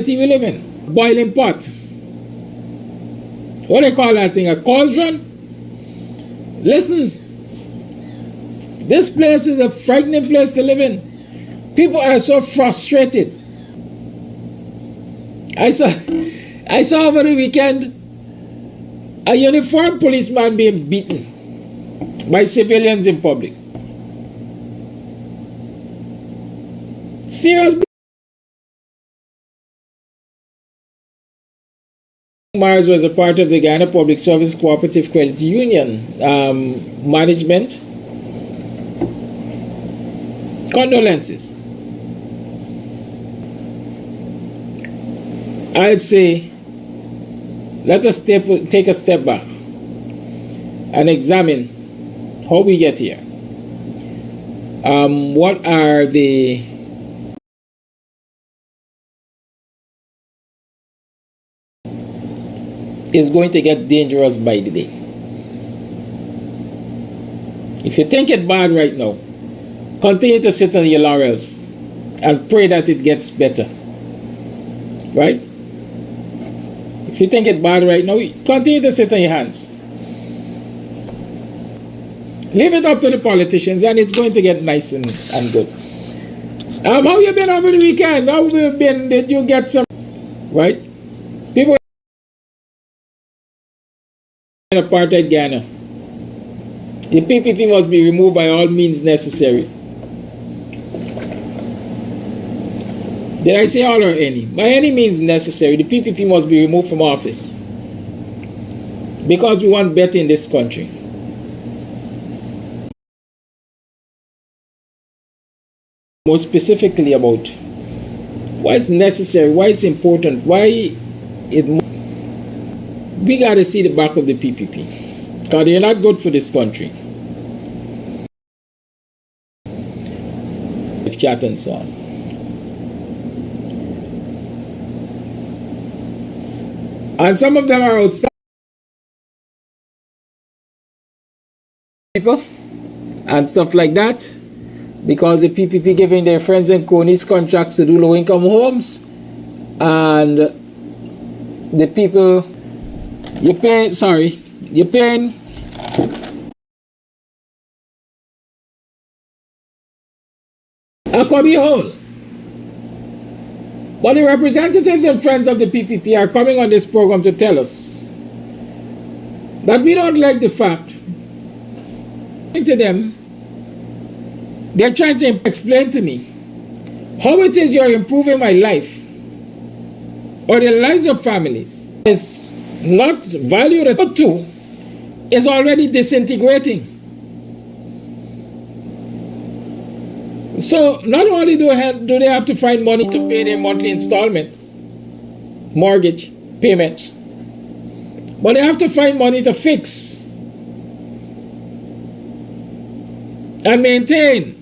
society we live in. Boiling pot. What do they call that thing? A cauldron? Listen, this place is a frightening place to live in. People are so frustrated. I saw over the weekend a uniformed policeman being beaten by civilians in public. Serious. Mars was a part of the Guyana Public Service Cooperative Credit Union management. Condolences. I'd say let us take a step back and examine how we get here. What are the is going to get dangerous by the day. If you think it bad right now, continue to sit on your laurels and pray that it gets better. Right? If you think it bad right now, continue to sit on your hands. Leave it up to the politicians and it's going to get nice and good. How you been over the weekend? How you been? Did you get some? Right? People in apartheid Ghana. The PPP must be removed by all means necessary. Did I say all or any? By any means necessary, the PPP must be removed from office. Because we want better in this country. More specifically about why it's necessary, why it's important, why it. We got to see the back of the PPP. Because they're not good for this country. Chat and so on. And some of them are outstanding people and stuff like that. Because the PPP giving their friends and cronies contracts to do low-income homes. And the people... You're paying a cubby hole. But the representatives and friends of the PPP are coming on this program to tell us that we don't like the fact. To them, they're trying to explain to me how it is you're improving my life or the lives of families. It's not valued at all, is already disintegrating. So not only do they have to find money to pay their monthly installment, mortgage payments, but they have to find money to fix and maintain,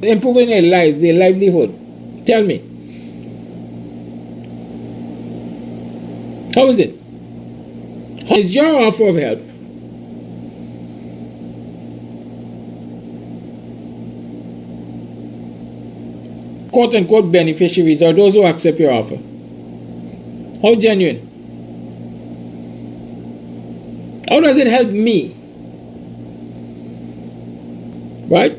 improving their lives, their livelihood. Tell me. How is it? How is your offer of help? Quote-unquote beneficiaries are those who accept your offer. How genuine? How does it help me? Right?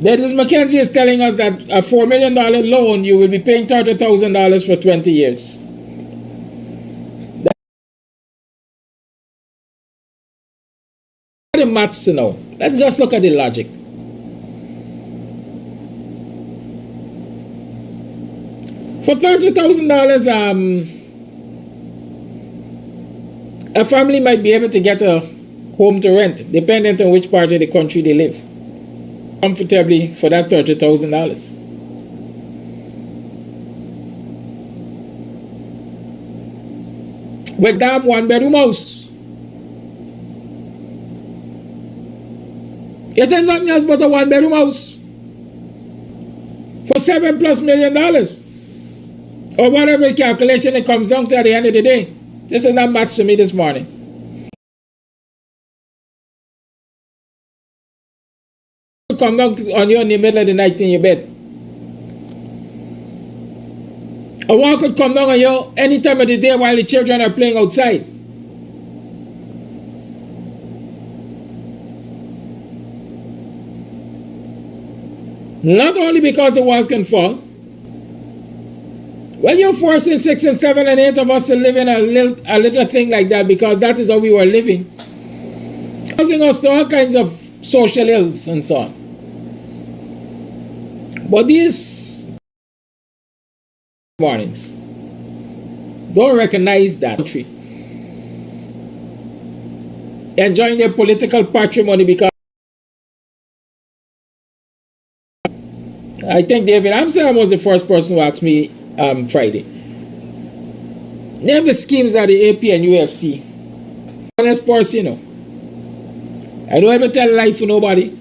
Dennis McKenzie is telling us that a $4 million loan, you will be paying $30,000 for 20 years. The maths to know. Let's just look at the logic. For $30,000, a family might be able to get a home to rent, depending on which part of the country they live, comfortably for that $30,000. With damn one-bedroom house. It is nothing else but a one-bedroom house for $7+ million, or whatever calculation it comes down to at the end of the day. This is not much to me this morning. could come down on you in the middle of the night in your bed. A war could come down on you any time of the day while the children are playing outside. Not only because the walls can fall. When you're forcing 6 and 7 and 8 of us to live in a little thing like that, because that is how we were living, causing us to all kinds of social ills and so on. But these warnings don't recognize that country enjoying their political patrimony. Because I think David Amsterdam was the first person who asked me Friday, name the schemes at the AP and UFC. Honest person, you know. I don't ever tell a lie for nobody.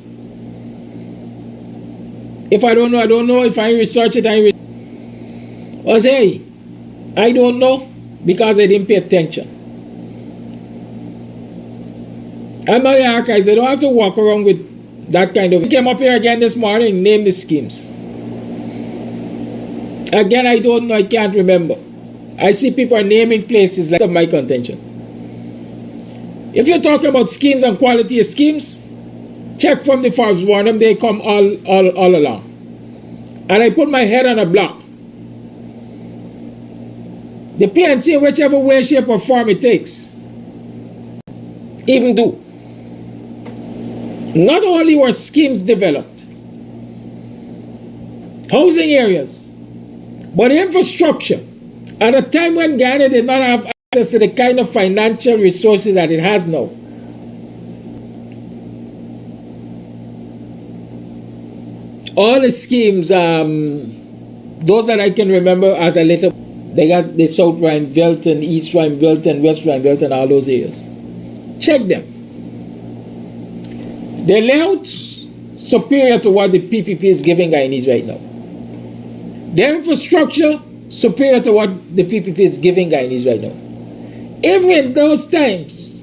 If I don't know, I don't know. If I research it, I was, hey, I don't know because I didn't pay attention. I'm not the archives. I don't have to walk around with that kind of. He came up here again this morning, name the schemes. Again, I don't know, I can't remember. I see people are naming places like of my contention. If you're talking about schemes and quality of schemes, check from the Forbes Warnum, they come all along. And I put my head on a block. The PNC, in whichever way, shape, or form it takes, even do. Not only were schemes developed, housing areas, but infrastructure, at a time when Guyana did not have access to the kind of financial resources that it has now. All the schemes, those that I can remember as a little, they got the South Rhine Belt and East Rhine Belt and West Rhine Belt and all those areas. Check them. The layout superior to what the PPP is giving Guyanese right now. Their infrastructure superior to what the PPP is giving Guyanese right now. Even in those times,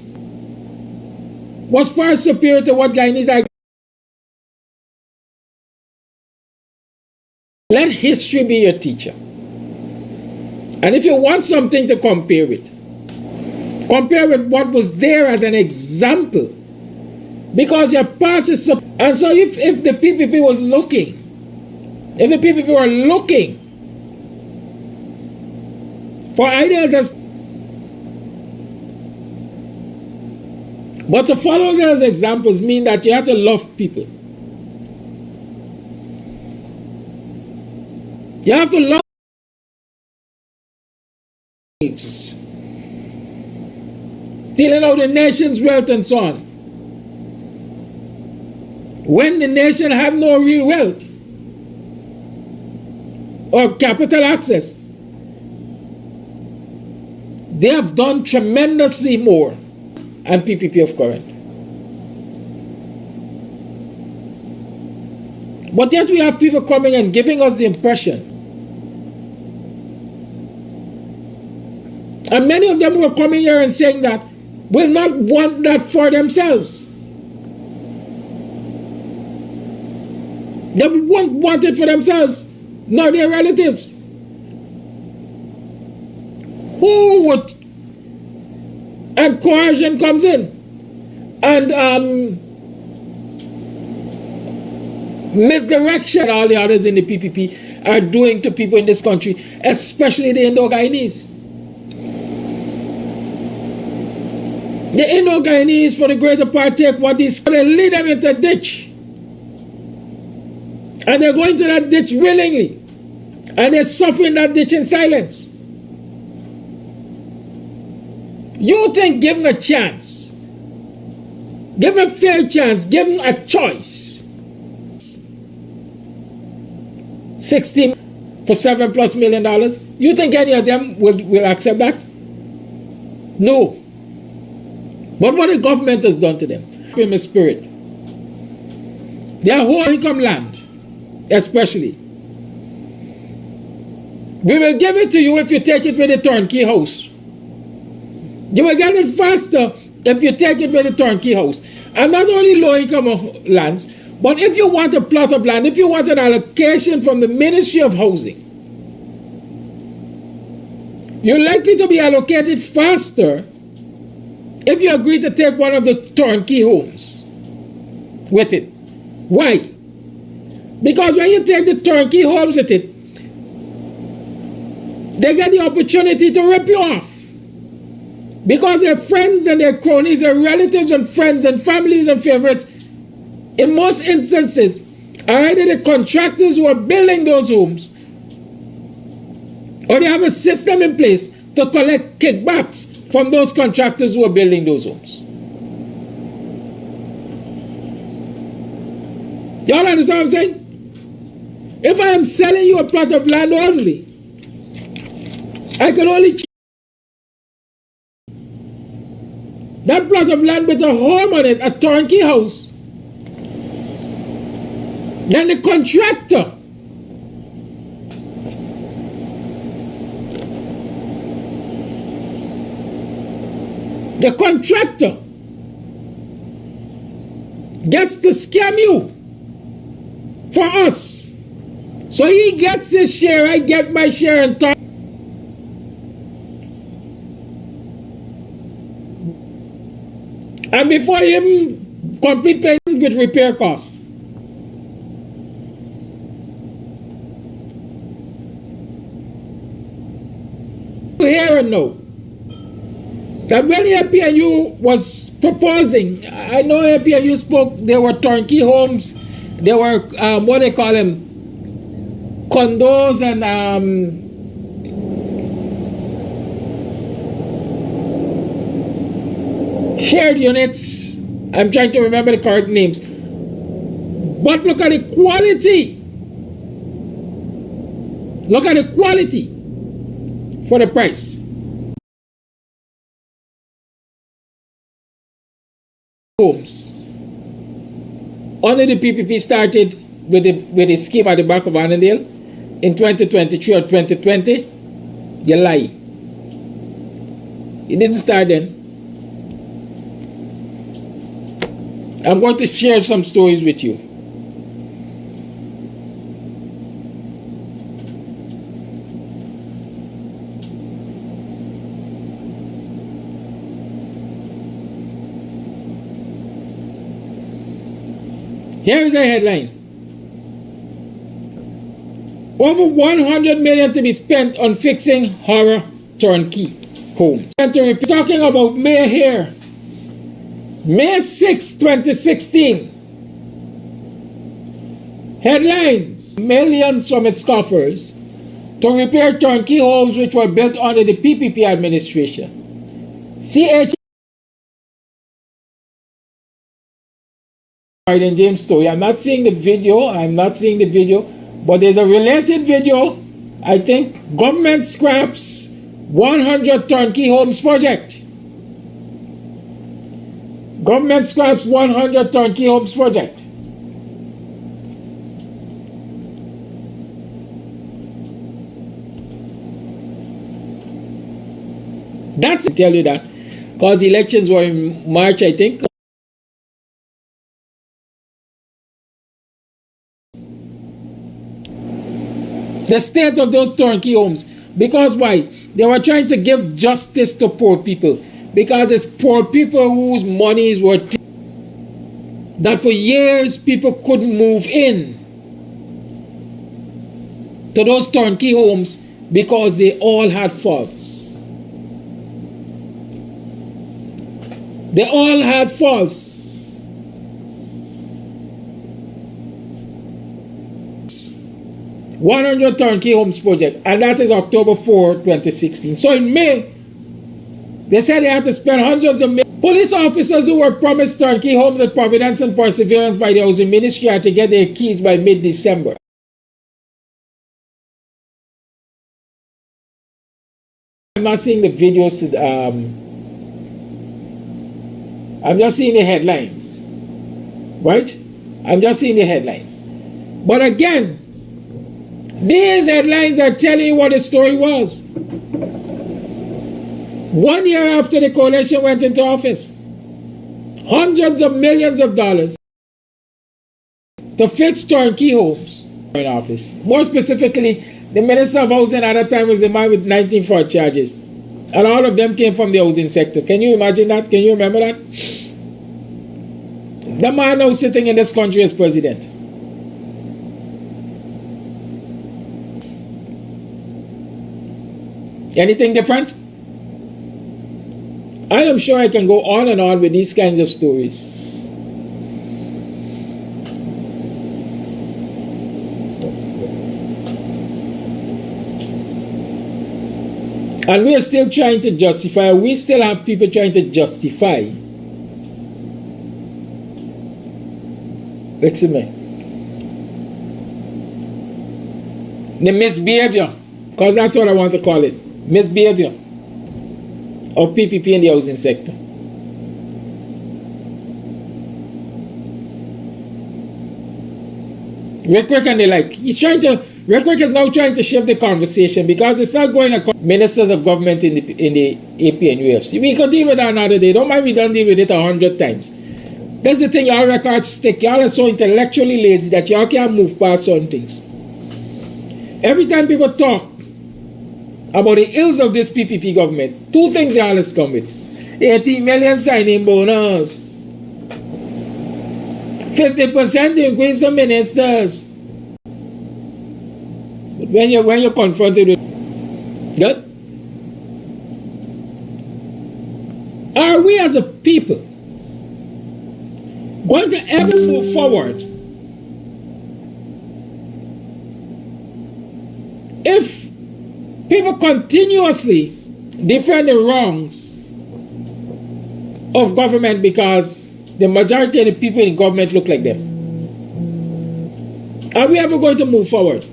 was far superior to what Guyanese are. Let history be your teacher. And if you want something to compare with what was there as an example. Because your past is... And so if the PPP was looking, if the PPP were looking for ideas as... But to follow those examples mean that you have to love people. You have to love stealing out the nation's wealth and so on. When the nation have no real wealth or capital access, they have done tremendously more and PPP of current. But yet we have people coming and giving us the impression, and many of them who are coming here and saying that will not want that for themselves. They won't want it for themselves, nor their relatives. Who would? And coercion comes in. And misdirection, all the others in the PPP are doing to people in this country, especially the Indo-Guyanese. The Indo-Guyanese, for the greater part, take what is, they lead them into a ditch. And they're going to that ditch willingly. And they're suffering that ditch in silence. You think give them a chance, give them a fair chance, give them a choice. 16 for $7+ million. You think any of them will accept that? No. But what the government has done to them, in the spirit, their whole income land, especially. We will give it to you if you take it with a turnkey house. You will get it faster if you take it with a turnkey house. And not only low income lands, But if you want a plot of land, if you want an allocation from the Ministry of Housing, you're likely to be allocated faster if you agree to take one of the turnkey homes with it. Why? Because when you take the turnkey homes with it, they get the opportunity to rip you off. Because their friends and their cronies, their relatives and friends and families and favorites, in most instances, are either the contractors who are building those homes, or they have a system in place to collect kickbacks from those contractors who are building those homes. Y'all understand what I'm saying? If I am selling you a plot of land only, I can only that plot of land with a home on it, a turnkey house. Then the contractor gets to scam you for us. So he gets his share, I get my share and talk. And before you even complete payment with repair costs. Here and now, that when APNU was proposing, I know APNU spoke, there were turnkey homes, there were, what they call them, condos and shared units. I'm trying to remember the correct names. But look at the quality. Look at the quality for the price. Homes. Only the PPP started with the scheme at the back of Annandale in 2023 or 2020. You lie. It didn't start then. I'm going to share some stories with you. Here is a headline. Over 100 million to be spent on fixing horror turnkey homes. Talking about May here. May 6, 2016. Headlines. Millions from its coffers to repair turnkey homes which were built under the PPP administration. CH in James story. I'm not seeing the video, but there's a related video. I think government scraps 100 turnkey homes project. Government scraps 100 turnkey homes project. That's to tell you that, because elections were in March, I think. The state of those turnkey homes. Because why? They were trying to give justice to poor people. Because it's poor people whose monies were that for years people couldn't move in to those turnkey homes because they all had faults. They all had faults. $100 turnkey homes project, and that is October 4, 2016. So in May, they said they had to spend hundreds of millions. Police officers who were promised turnkey homes at Providence and Perseverance by the Housing Ministry had to get their keys by mid-December. I'm not seeing the videos. I'm just seeing the headlines. Right? I'm just seeing the headlines. But again, these headlines are telling you what the story was. 1 year after the coalition went into office, hundreds of millions of dollars to fix turnkey homes in office. More specifically, the Minister of Housing at that time was a man with 19 fraud charges. And all of them came from the housing sector. Can you imagine that? Can you remember that? The man now sitting in this country as president. Anything different? I am sure I can go on and on with these kinds of stories. And we are still trying to justify, we still have people trying to justify. Listen to me. The misbehavior, because that's what I want to call it, misbehavior of PPP in the housing sector. Rick and the like, Rick is now trying to shift the conversation because it's not going across ministers of government in the AP and UFC. We could deal with that another day. Don't mind we don't deal with it 100 times. That's the thing, y'all records stick. Y'all are so intellectually lazy that y'all can't move past certain things. Every time people talk about the ills of this PPP government, two things y'all has come with. 18 million signing bonus. 50% increase of ministers. But when you're confronted with that, are we as a people going to ever move forward if people continuously defend the wrongs of government because the majority of the people in government look like them? Are we ever going to move forward?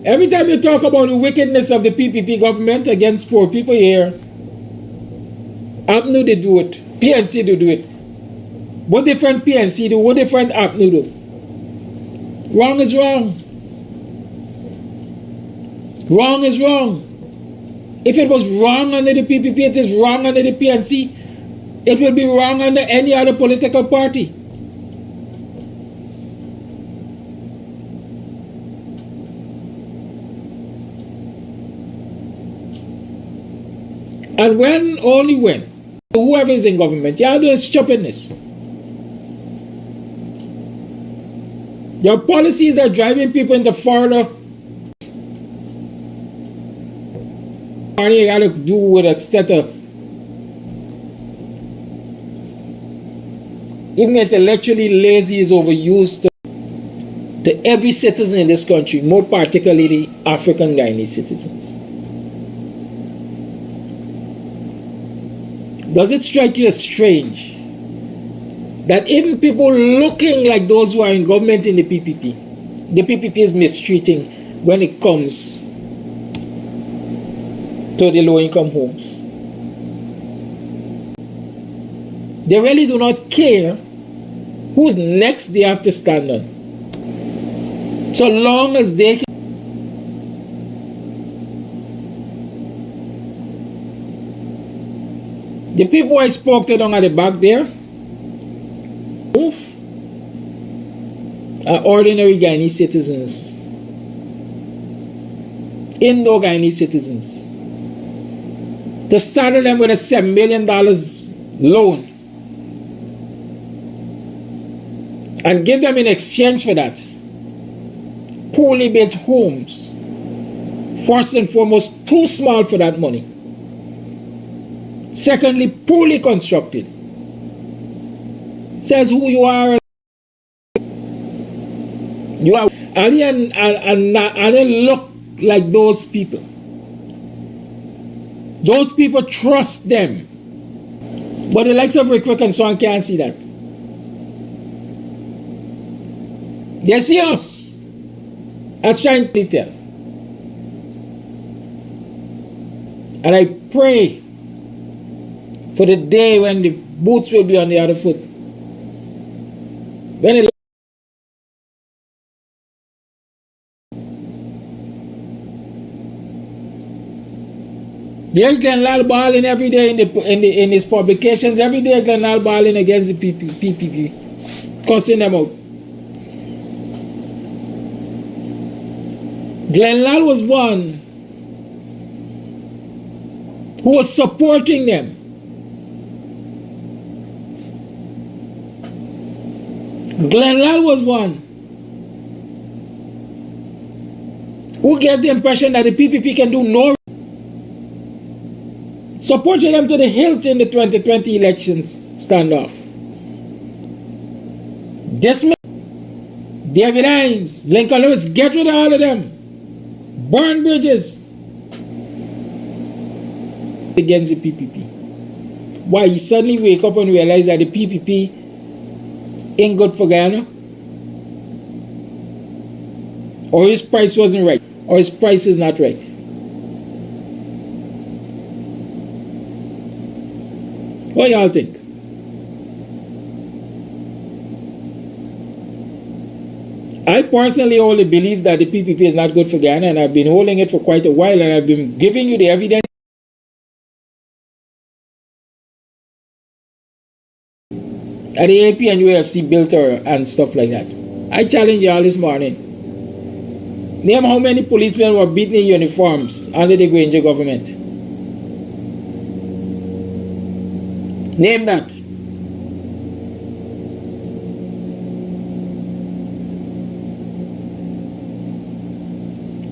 Every time you talk about the wickedness of the PPP government against poor people here, APNU they do it, PNC they do it. What different PNC do, what different APNU do? Wrong is wrong. Wrong is wrong. If it was wrong under the PPP, it is wrong under the PNC. It will be wrong under any other political party. And when, only when, whoever is in government, you're doing stupidness. Your policies are driving people into further. You got to do with a state of even intellectually lazy is overused to every citizen in this country, more particularly African Guyanese citizens. Does it strike you as strange that even people looking like those who are in government in the PPP is mistreating when it comes to the low-income homes? They really do not care who's next they have to stand on, so long as they can. The people I spoke to down at the back there are ordinary Guyanese citizens, Indo Guyanese citizens. To saddle them with a $7 million loan and give them in exchange for that poorly built homes, first and foremost, too small for that money. Secondly, poorly constructed. Says who you are. You are alien and they look like those people. Those people trust them. But the likes of Rick and so on can't see that. They see us as trying to tell. And I pray for the day when the boots will be on the other foot. When it There's Glenn balling every day in his publications. Every day Glenn balling against the PPP, cussing them out. Glenn was one who was supporting them. Glenn was one who gave the impression that the PPP can do no, supported them to the hilt in the 2020 elections standoff. This man, David Hines, Lincoln Lewis, get rid of all of them. Burn bridges against the PPP. Why? He suddenly wake up and realize that the PPP ain't good for Guyana? Or his price wasn't right? Or his price is not right? What y'all think? I personally only believe that the PPP is not good for Guyana, and I've been holding it for quite a while, and I've been giving you the evidence at the AP and UFC built her and stuff like that. I challenge y'all this morning. Name how many policemen were beaten in uniforms under the Granger government. Name that.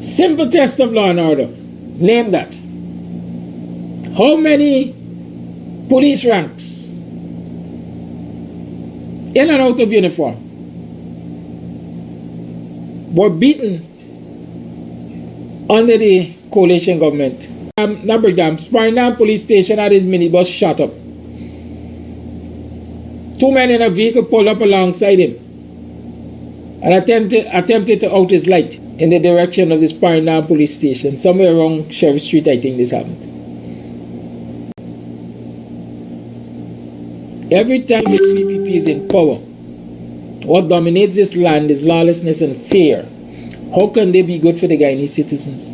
Simple test of law and order. Name that. How many police ranks in and out of uniform were beaten under the coalition government? Number Dam, Sparnam police station had his minibus shot up. 2 men in a vehicle pulled up alongside him and attempted to out his light in the direction of the Sparnam police station. Somewhere around Sheriff Street, I think this happened. Every time the PPP is in power, what dominates this land is lawlessness and fear. How can they be good for the Guyanese citizens?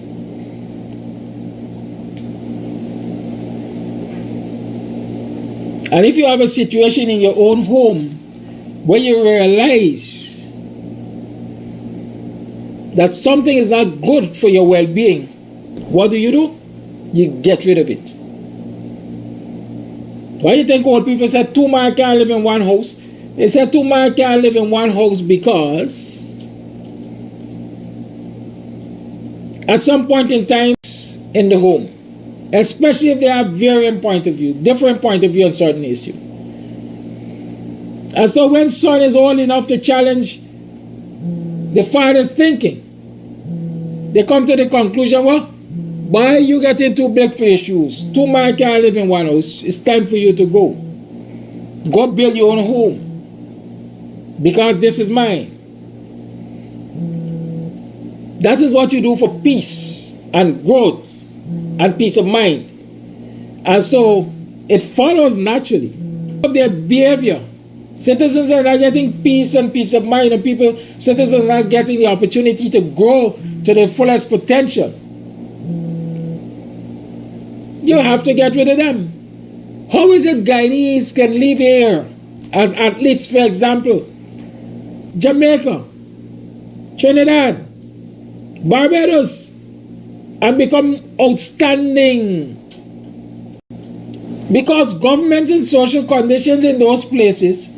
And if you have a situation in your own home where you realize that something is not good for your well-being, what do? You get rid of it. Why do you think old people say 2 men can't live in one house? They say 2 men can't live in one house because at some point in time in the home, especially if they have different point of view on certain issues. And so when son is old enough to challenge the father's thinking, they come to the conclusion, well, boy, you getting too big for your shoes. 2 men can't live in one house. It's time for you to go. Go build your own home. Because this is mine. That is what you do for peace and growth and peace of mind. And so it follows naturally of their behavior. Citizens are not getting peace and peace of mind, and citizens are not getting the opportunity to grow to their fullest potential. You have to get rid of them. How is it Guyanese can live here as athletes, for example, Jamaica, Trinidad, Barbados, and become outstanding? Because government and social conditions in those places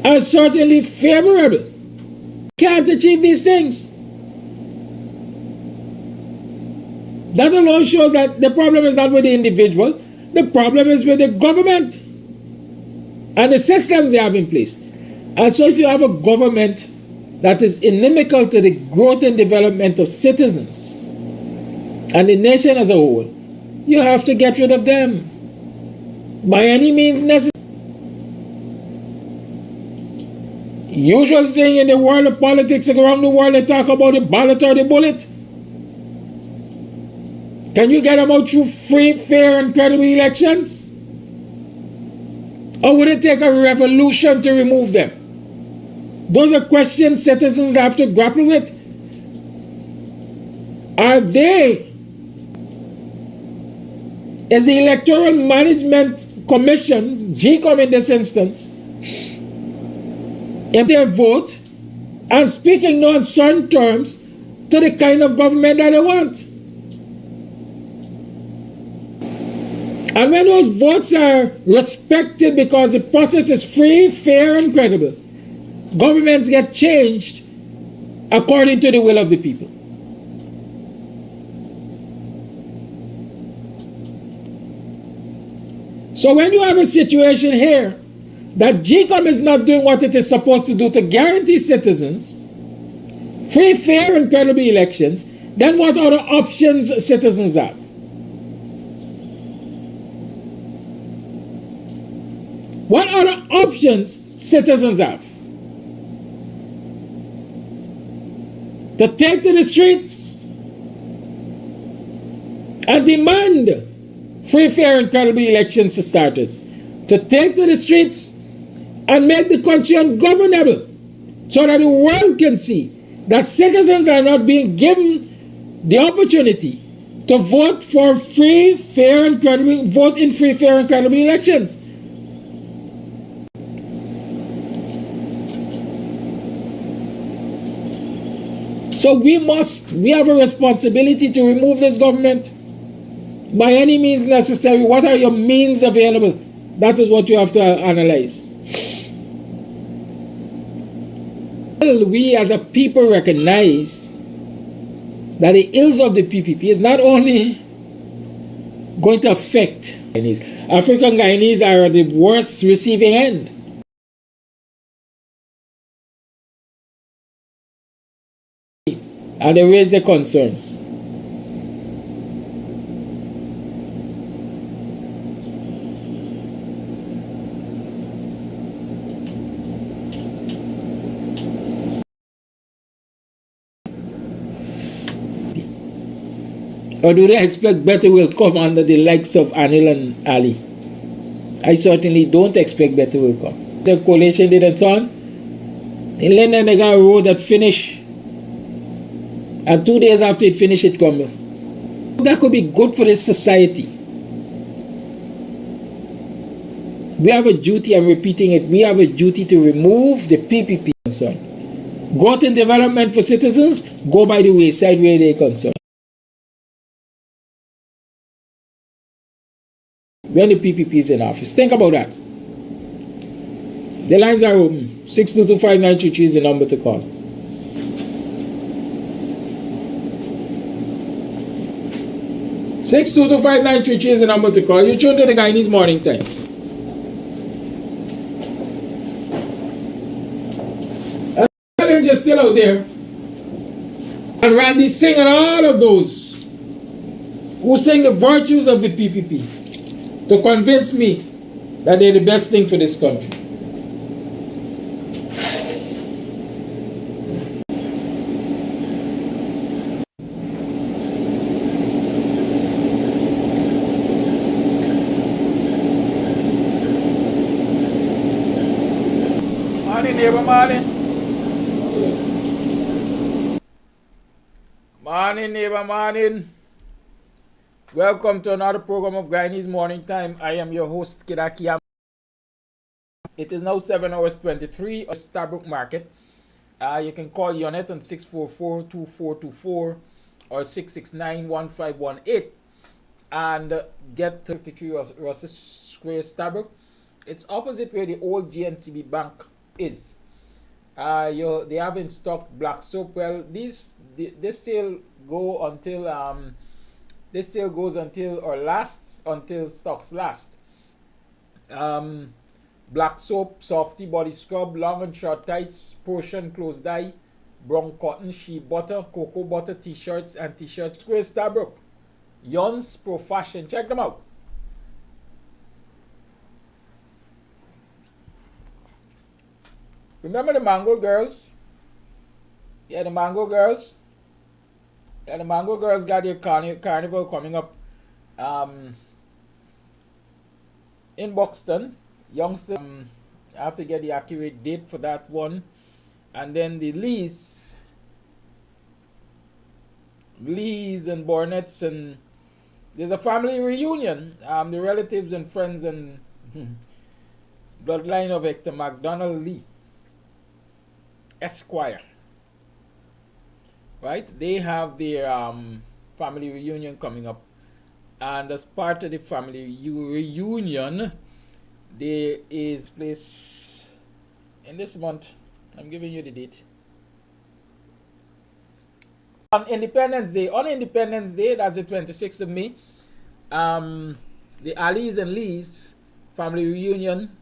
are certainly favorable. Can't achieve these things. That alone shows that the problem is not with the individual, the problem is with the government and the systems they have in place. And so if you have a government that is inimical to the growth and development of citizens and the nation as a whole, you have to get rid of them by any means necessary. Usual thing in the world of politics around the world, they talk about the ballot or the bullet. Can you get them out through free, fair, and credible elections? Or would it take a revolution to remove them? Those are questions citizens have to grapple with. Are they is the Electoral Management Commission, GCOM in this instance, if they vote and speaking no uncertain terms to the kind of government that they want. And when those votes are respected because the process is free, fair, and credible, governments get changed according to the will of the people. So when you have a situation here that GCOM is not doing what it is supposed to do to guarantee citizens free, fair, and credible elections, then what other options citizens have? What other options citizens have? To take to the streets and demand free, fair, and credible elections to starters. To take to the streets and make the country ungovernable so that the world can see that citizens are not being given the opportunity to vote for free, fair, and credible, vote in free, fair, and credible elections. So we have a responsibility to remove this government by any means necessary. What are your means available? That is what you have to analyze. We as a people recognize that the ills of the PPP is not only going to affect Guyanese. African Guyanese are at the worst receiving end. And they raise their concerns. Or do they expect better will come under the likes of Anil and Ali? I certainly don't expect better will come. The coalition did and so on. In London, they got a road that finished. And 2 days after it finished, it crumbled. That could be good for this society. We have a duty, I'm repeating it, we have a duty to remove the PPP concern. Growth and development for citizens, go by the wayside where they're concerned. When the PPP is in office. Think about that. The lines are open. 6225933 is the number to call. Six two two 593 is the number to call. You tune to the Guyanese Morning Time. And just still out there. And Randy Singh and all of those who sing the virtues of the PPP to convince me that they're the best thing for this country. Morning, neighbor, morning. Welcome to another program of Guyanese Morning Time. I am your host, Kidaki. It is now 7 hours 23 at Starbrook Market. You can call Yonet on 644-2424 or 669-1518 and get 53 Russell Square, Starbrook. It's opposite where the old GNCB Bank is. They have in stock black soap. Well, this sale go until this sale goes until or lasts until stocks last. Black soap, softy body scrub, long and short tights, portion closed dye, brown cotton, shea butter, cocoa butter t-shirts and t-shirts. Square, Starbrook. Yons Pro Fashion. Check them out. Remember the Mango Girls? Yeah, the Mango Girls. Yeah, the Mango Girls got their carnival coming up in Buxton. Youngsters, I have to get the accurate date for that one. And then the Lees and Bornets and There's a family reunion. The relatives and friends and bloodline of Hector MacDonald Lee, Esquire, right? They have their family reunion coming up, and as part of the family reunion, there is place in this month. I'm giving you the date. On Independence Day, that's the 26th of May, the Ali's and Lee's family reunion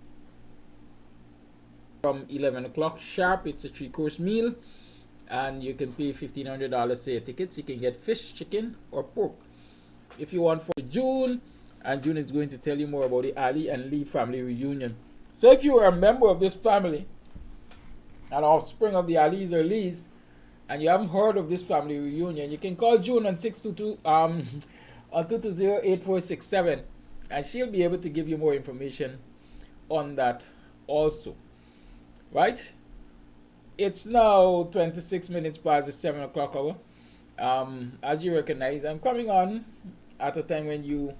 from 11 o'clock sharp. It's a 3-course meal, and you can pay $1,500 for your tickets. You can get fish, chicken, or pork. If you want for June, and June is going to tell you more about the Ali and Lee family reunion. So if you are a member of this family, an offspring of the Ali's or Lee's, and you haven't heard of this family reunion, you can call June on 622 on 220-8467, and she'll be able to give you more information on that also. Right? It's now 26 minutes past the 7 o'clock hour. As you recognize, I'm coming on at a time when you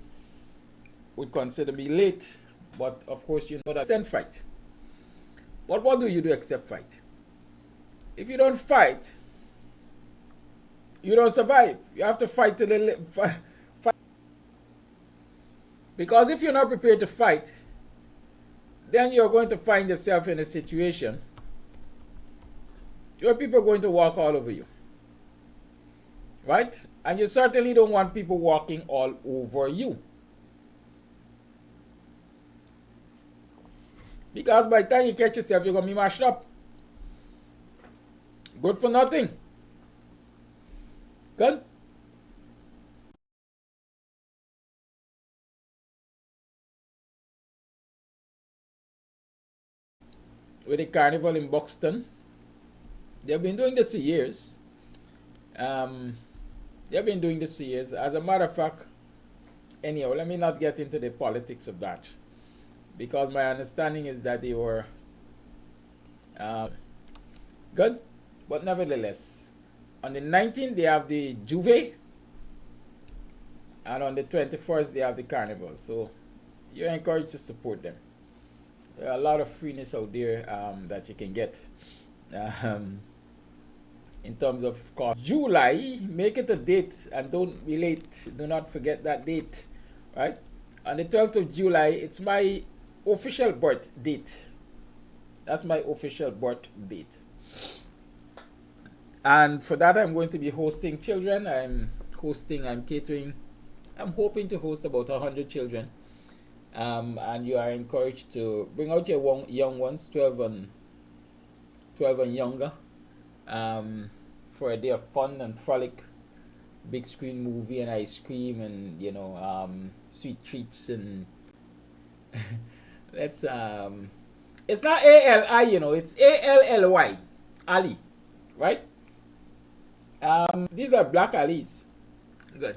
would consider me late, but of course you know that send fight. But what do you do except fight? If you don't fight, you don't survive. You have to fight till the fight. Because if you're not prepared to fight, then you're going to find yourself in a situation where people are going to walk all over you. Right? And you certainly don't want people walking all over you. Because by the time you catch yourself, you're going to be mashed up. Good for nothing. Good? With the carnival in Buxton. They've been doing this for years. They've been doing this for years. As a matter of fact, anyhow, let me not get into the politics of that. Because my understanding is that they were good. But nevertheless, on the 19th, they have the Juve. And on the 21st, they have the carnival. So you're encouraged to support them. There are a lot of freeness out there that you can get. In terms of cost. July, make it a date and don't be late. Do not forget that date. Right? On the 12th of July, it's my official birth date. That's my official birth date. And for that, I'm going to be hosting children. I'm catering. I'm hoping to host about 100 children. And you are encouraged to bring out your young ones, 12 and younger, for a day of fun and frolic, big screen movie and ice cream and sweet treats and let's it's not ALI, it's ALLY, Ali, right? These are black Alis. Good.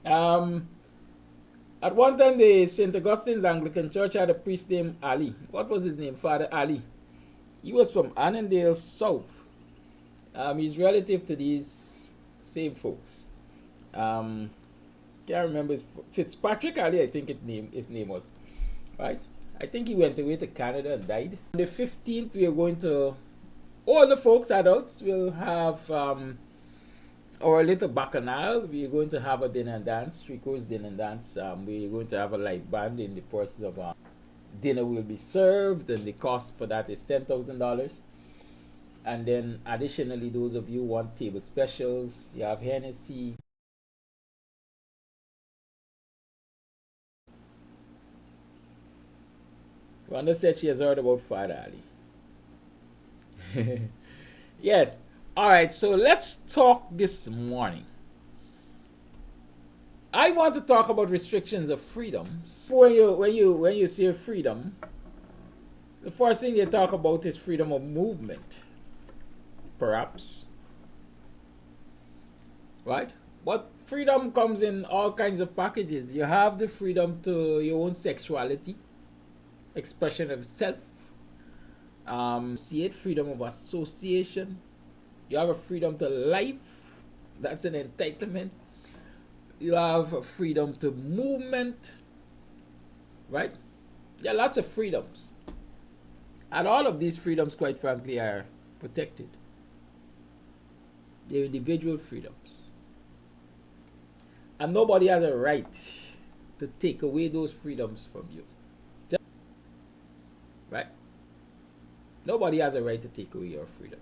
At one time, the St. Augustine's Anglican Church had a priest named Ali. What was his name? Father Ali. He was from Annandale South. He's relative to these same folks. Can't remember Fitzpatrick Ali, I think his name was. Right? I think he went away to Canada and died. On the 15th, we are going to, all the folks, adults, will have our little bacchanal. We are going to have a dinner and dance, 3-course dinner and dance. We are going to have a live band in the process of dinner will be served, and the cost for that is $10,000. And then additionally, those of you who want table specials, you have Hennessy. Rhonda said she has heard about Father Ali. Yes. All right, so let's talk this morning. I want to talk about restrictions of freedoms. When you say freedom, the first thing they talk about is freedom of movement, perhaps, right? But freedom comes in all kinds of packages. You have the freedom to your own sexuality, expression of self, freedom of association. You have a freedom to life. That's an entitlement. You have freedom to movement, right? There are lots of freedoms. And all of these freedoms, quite frankly, are protected. They're individual freedoms. And nobody has a right to take away those freedoms from you. Right? Nobody has a right to take away your freedom.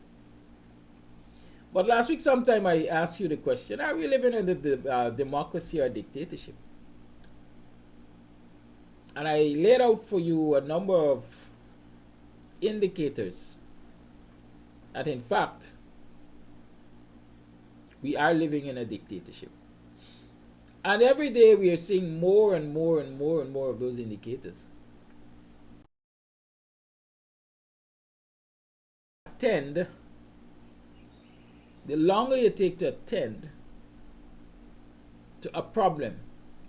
But last week sometime I asked you the question, are we living in the democracy or dictatorship? And I laid out for you a number of indicators that in fact we are living in a dictatorship. And every day we are seeing more and more and more and more of those indicators. The longer you take to attend to a problem,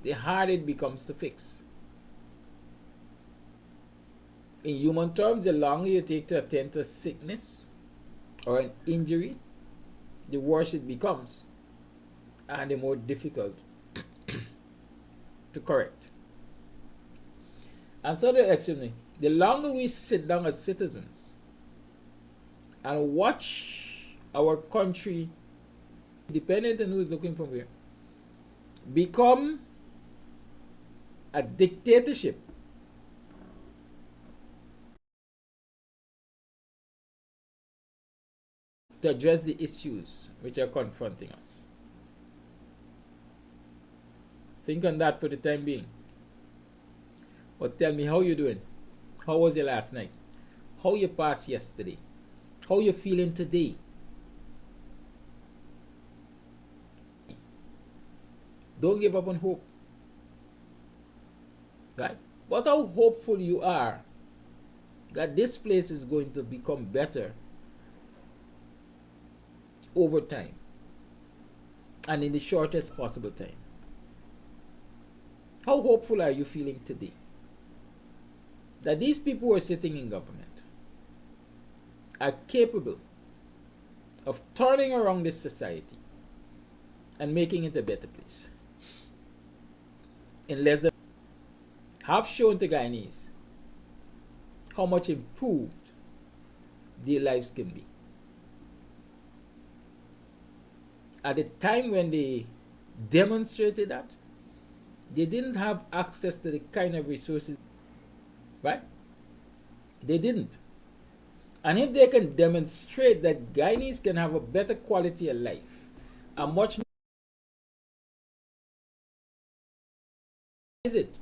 the harder it becomes to fix. In human terms, the longer you take to attend to sickness or an injury, the worse it becomes and the more difficult to correct. And so, the longer we sit down as citizens and watch our country, dependent on who is looking from where, become a dictatorship, to address the issues which are confronting us. Think on that for the time being. But tell me, how you doing? How was your last night? How you passed yesterday? How you feeling today? Don't give up on hope. Right? But how hopeful you are that this place is going to become better over time and in the shortest possible time. How hopeful are you feeling today that these people who are sitting in government are capable of turning around this society and making it a better place in less than have shown to Guyanese how much improved their lives can be. At the time when they demonstrated that, they didn't have access to the kind of resources, right? They didn't. And if they can demonstrate that Guyanese can have a better quality of life, a much more, is it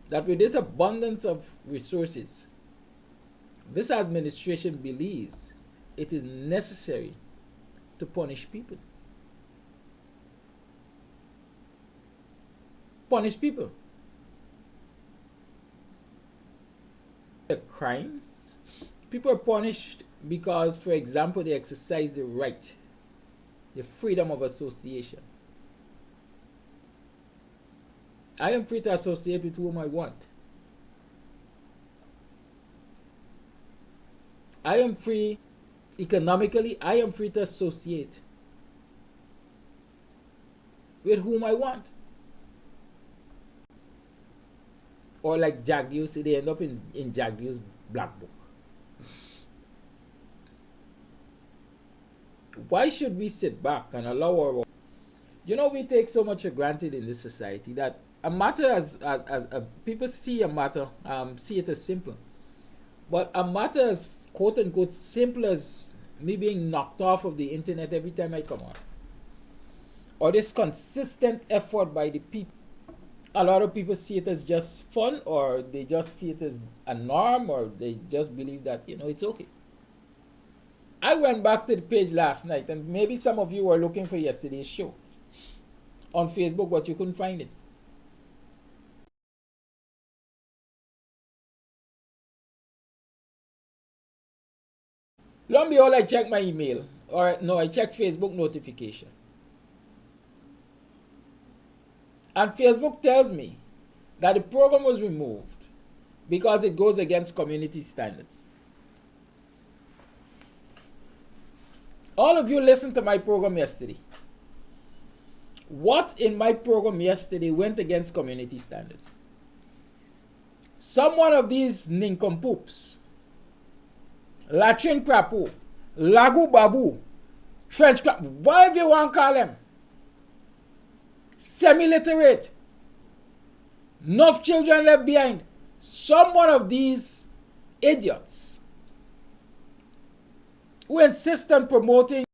that with this abundance of resources, this administration believes it is necessary to punish people. Punish people. A crime. People are punished because, for example, they exercise the right, the freedom of association. I am free to associate with whom I want. I am free economically. I am free to associate with whom I want. Or like Jack Hughes, they end up in Jack Hughes' black book. Why should we sit back and allow our... You know, we take so much for granted in this society that a matter as people see a matter, see it as simple. But a matter as quote unquote simple as me being knocked off of the internet every time I come on, or this consistent effort by the people, a lot of people see it as just fun, or they just see it as a norm, or they just believe that, you know, it's okay. I went back to the page last night, and maybe some of you were looking for yesterday's show on Facebook, but you couldn't find it. Lo and behold, I checked my email, or no, I checked Facebook notification. And Facebook tells me that the program was removed because it goes against community standards. All of you listened to my program yesterday. What in my program yesterday went against community standards? Some one of these nincompoops, Latin crapo, Lagu Babu, French crap, whatever you want to call them, semi-literate, enough children left behind. Some one of these idiots who insist on promoting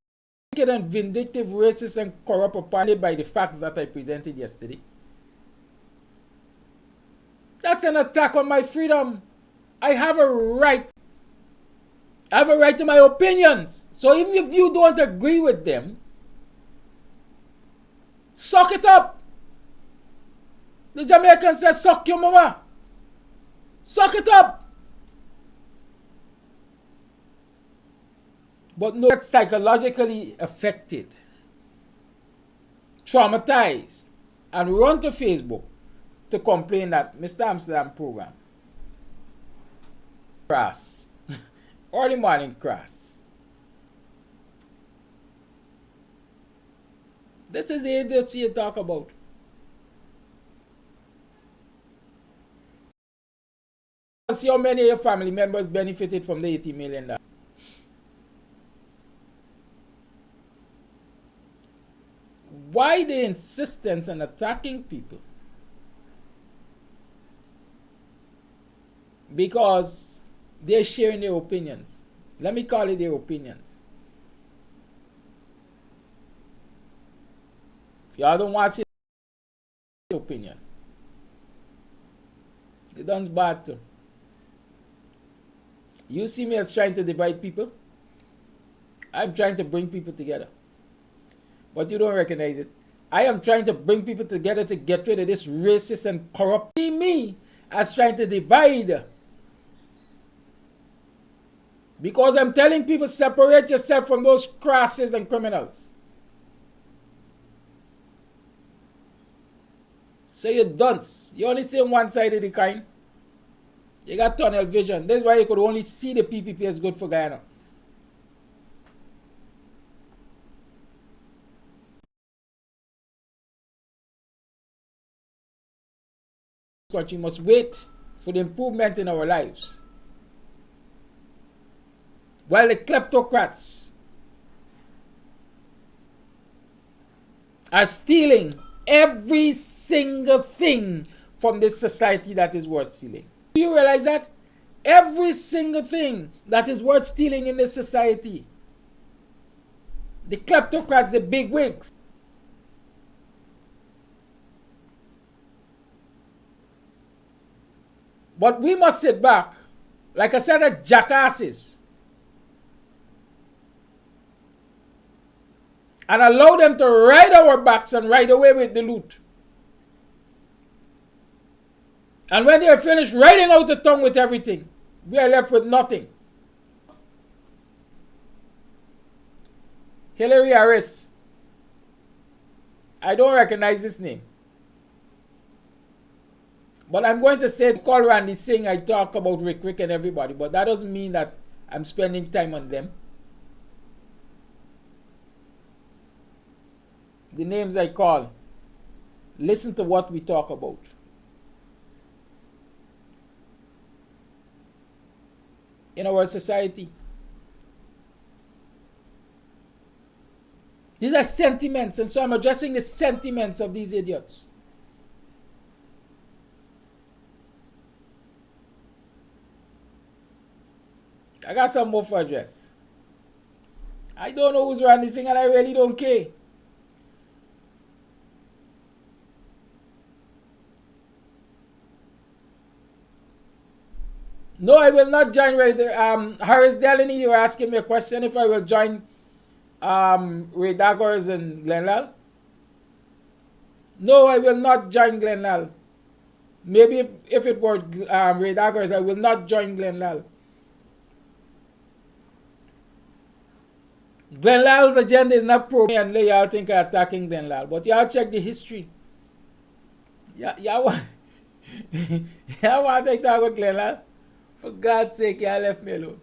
wicked and vindictive, racist and corrupt opinion by the facts that I presented yesterday. That's an attack on my freedom. I have a right. I have a right to my opinions. So even if you don't agree with them, suck it up. The Jamaicans say, suck your mama. Suck it up. But no, psychologically affected, traumatized, and run to Facebook to complain that Mr. Amsterdam program crass. Early morning crass. This is the idiocy you talk about. See how many of your family members benefited from the $80 million. Why the insistence on attacking people? Because they're sharing their opinions. Let me call it their opinions. If y'all don't want to see their opinion, it done's bad too. You see me as trying to divide people. I'm trying to bring people together. But you don't recognize it. I am trying to bring people together to get rid of this racist and corrupt. See me as trying to divide. Because I'm telling people, separate yourself from those crasses and criminals. So you're dunce. You only see one side of the coin. You got tunnel vision. That's why you could only see the PPP as good for Guyana. Country must wait for the improvement in our lives. While the kleptocrats are stealing every single thing from this society that is worth stealing. Do you realize that? Every single thing that is worth stealing in this society. The kleptocrats, the big wigs. But we must sit back, like I said, the jackasses, and allow them to ride our backs and ride away with the loot. And when they are finished riding out the tongue with everything, we are left with nothing. Hillary Harris. I don't recognize this name. But I'm going to say, call Randy Singh, I talk about Rick and everybody, but that doesn't mean that I'm spending time on them. The names I call, listen to what we talk about. In our society. These are sentiments, and so I'm addressing the sentiments of these idiots. I got some more for address. I don't know who's running this thing, and I really don't care. No, I will not join Harris Delany. You were asking me a question if I will join Ray Daggers and Glenlal. No, I will not join Glenlal. Maybe if it were Ray Daggers, I will not join Glenlal. Glenlal's agenda is not pro and y'all think I'm attacking Glenlal. But y'all check the history. Y'all want to talk with Glenlal? For God's sake, y'all left me alone.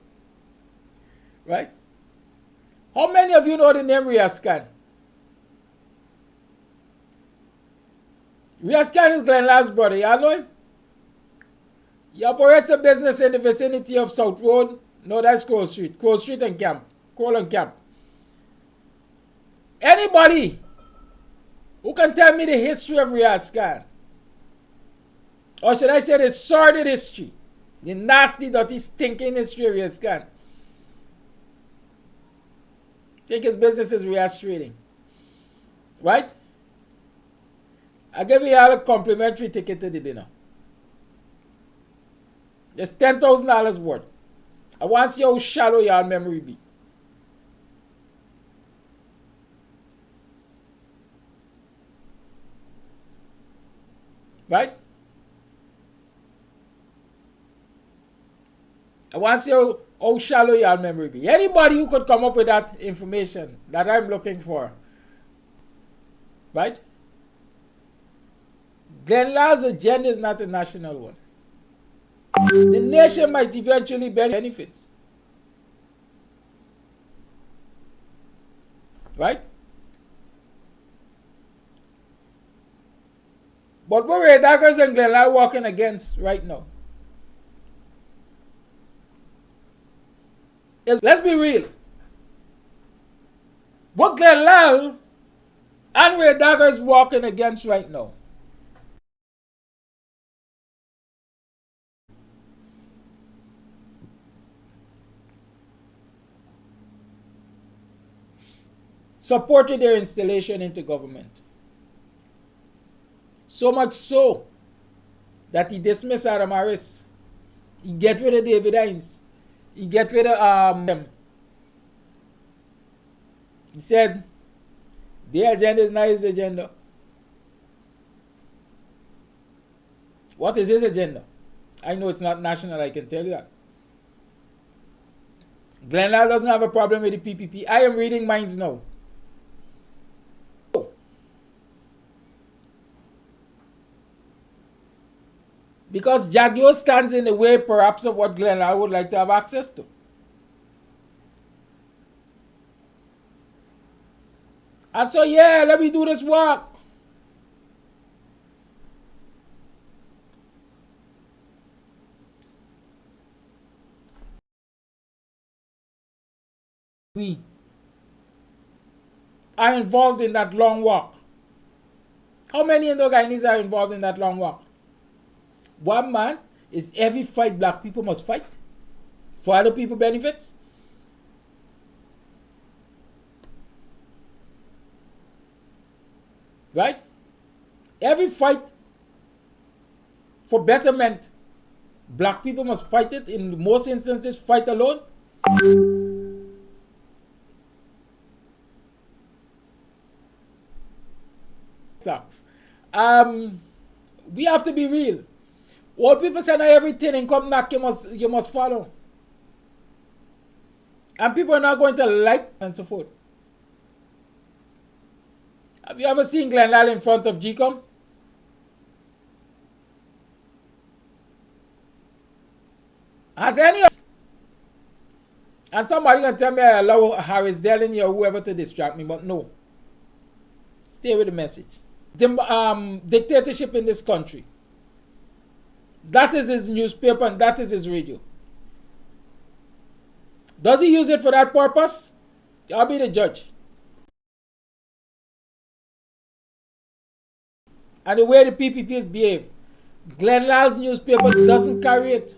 Right? How many of you know the name Riascan? Riaz Khan is Glenn Lall's brother. Y'all know him? He operates a business in the vicinity of South Road. No, that's Crow Street. Crow Street and Camp. Cole and Camp. Anybody who can tell me the history of Riaz Khan, or should I say the sordid history, the nasty, dirty, stinking history of Riaz Khan, I think his business is Riaz Trading. Right? I give you all a complimentary ticket to the dinner. It's $10,000 worth. I want to see how shallow your memory be. Right? I want to see how shallow your memory be. Anybody who could come up with that information that I'm looking for. Right? Glenn Lall's agenda is not a national one. The nation might eventually benefit. Right? But what Ray Daggers and Glenn Lall working against right now? Let's be real. What Glenn Lall and Ray Daggers working against right now? Supported their installation into government. So much so that he dismissed Adam Harris. He get rid of David Hines. He get rid of them. He said, their agenda is not his agenda. What is his agenda? I know it's not national, I can tell you that. Glenn Lall doesn't have a problem with the PPP. I am reading minds now. Because Jaguar stands in the way, perhaps, of what Glenn Lall would like to have access to. And so, yeah, let me do this work. We are involved in that long walk. How many Indo-Guyanese are involved in that long walk? One man is every fight black people must fight for other people benefits. Right? Every fight for betterment, black people must fight it. In most instances, fight alone. Sucks. We have to be real. Old people say now everything and come knock you must follow. And people are not going to like and so forth. Have you ever seen Glenn Lall in front of GCOM? Has any of and somebody gonna tell me I allow Harris Dillon or whoever to distract me, but no. Stay with the message. The dictatorship in this country. That is his newspaper and that is his radio. Does he use it for that purpose? I'll be the judge. And the way the PPPs behave. Glenn Lall's newspaper doesn't carry it.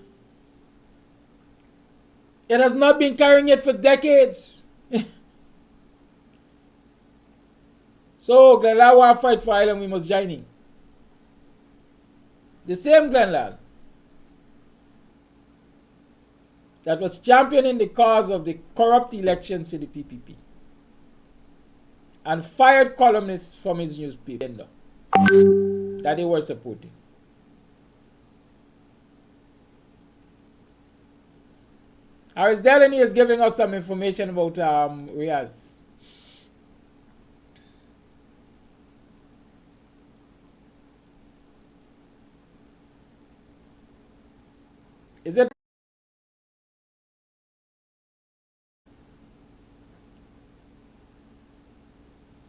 It has not been carrying it for decades. So Glenn Lall want to fight for Ireland, we must join him. The same Glenn Lall that was championing the cause of the corrupt elections to the PPP and fired columnists from his newspaper that they were supporting. Harris Dillon is giving us some information about Riaz. Is it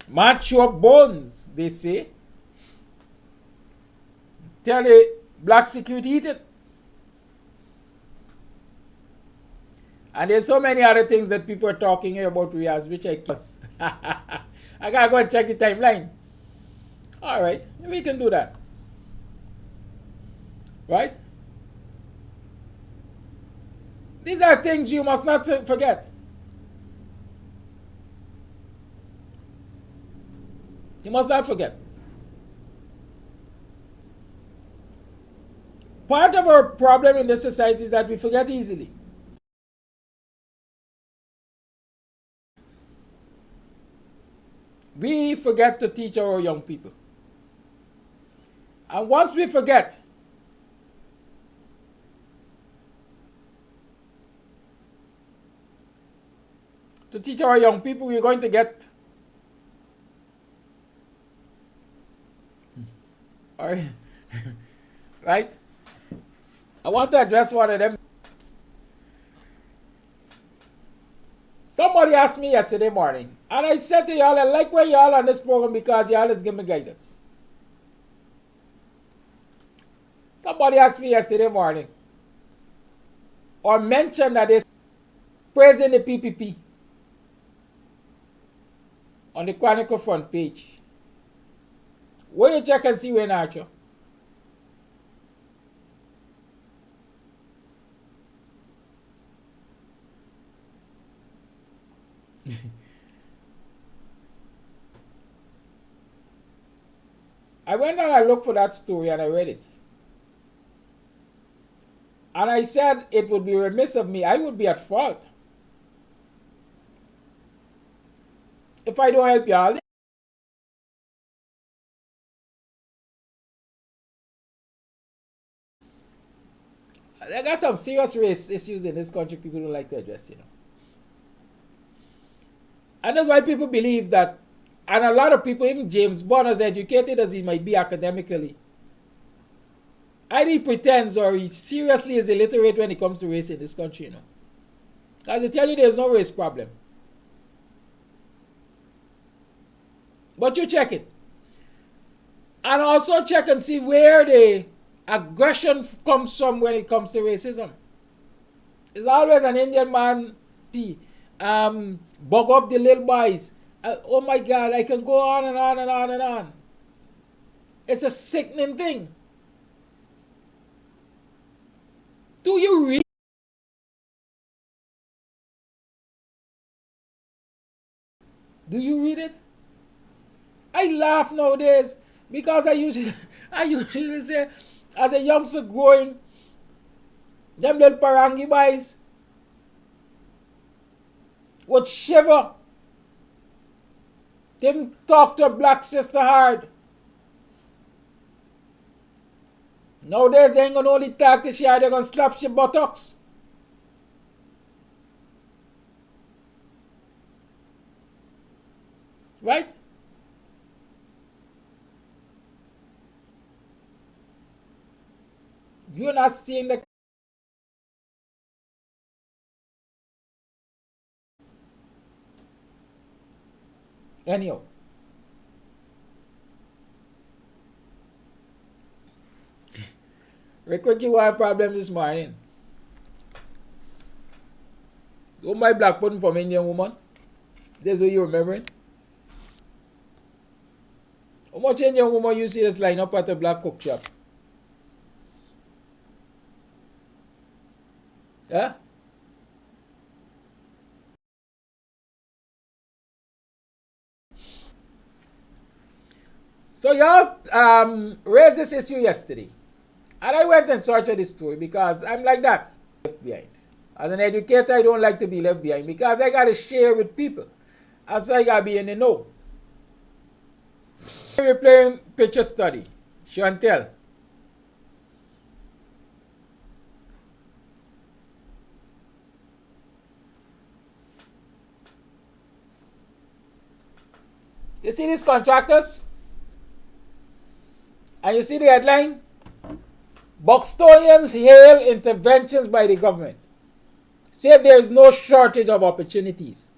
mature bones, they say? tell the black security eat it. And there's so many other things that people are talking here about Riaz, which I guess. I gotta go and check the timeline. Alright, we can do that. Right? These are things you must not forget. You must not forget. Part of our problem in this society is that we forget easily. We forget to teach our young people. And once we forget, to teach our young people, we're going to get right? I want to address one of them. Somebody asked me yesterday morning, and I said to y'all, I like where y'all on this program because y'all is giving me guidance. Somebody asked me yesterday morning, or mentioned that they're praising the PPP on the Chronicle front page. Where you check and see where Nacho? I went and I looked for that story and I read it. And I said it would be remiss of me, I would be at fault if I don't help y'all. They got some serious race issues in this country people don't like to address, you know. And that's why people believe that, and a lot of people, even James Bond, as educated as he might be academically, either he pretends or he seriously is illiterate when it comes to race in this country, you know. Because they tell you there's no race problem. But you check it. And also check and see where the aggression comes from when it comes to racism. It's always an Indian man, bug up the little boys. Oh my God, I can go on and on and on and on. It's a sickening thing. Do you read? Do you read it? I laugh nowadays because I usually say, as a youngster growing, them little parangi boys would shiver. They didn't talk to a black sister hard. Nowadays, they ain't gonna only talk to she hard, they're gonna slap she buttocks. Right? You're not seeing the anyhow. Record you one problem this morning. Don't buy black pudding from Indian woman. That's what you're remembering. How much Indian woman you see this line up at a black cook shop? Yeah? So y'all raised this issue yesterday. And I went and searched this story because I'm like that. Left behind. As an educator, I don't like to be left behind because I got to share with people. And so I got to be in the know. We're playing picture study. Show and tell. You see these contractors? And you see the headline? Buxtonians hail interventions by the government. Say there is no shortage of opportunities.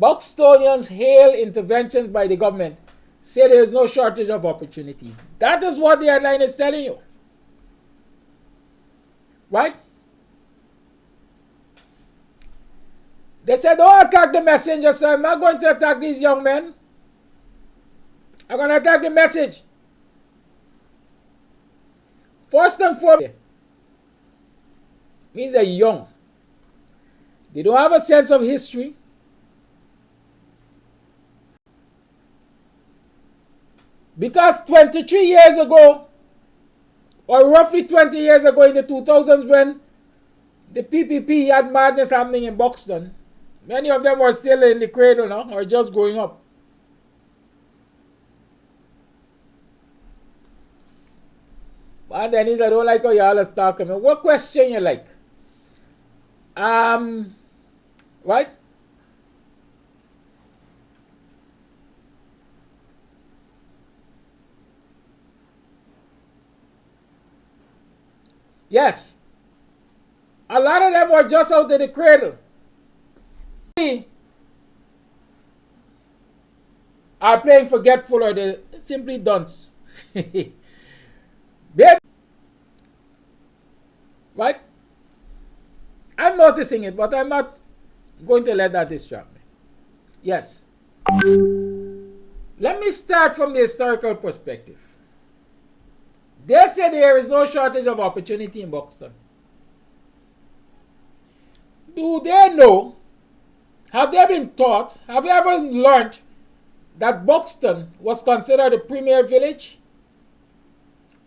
Buxtonians hail interventions by the government say there is no shortage of opportunities. That is what the headline is telling you. Right? They said, don't attack the messenger, so I'm not going to attack these young men. I'm going to attack the message. First and foremost, means they're young. They don't have a sense of history. Because 23 years ago, or roughly 20 years ago in the 2000s when the PPP had madness happening in Buxton, many of them were still in the cradle now, or just growing up. And then he said, I don't like how y'all are talking. What question you like? Right? Yes. A lot of them were just out of the cradle. Are playing forgetful or they simply dunce. Right? I'm noticing it, but I'm not going to let that distract me. Yes. Let me start from the historical perspective. They say there is no shortage of opportunity in Buxton. Do they know? Have they been taught? Have you ever learned that Buxton was considered a premier village?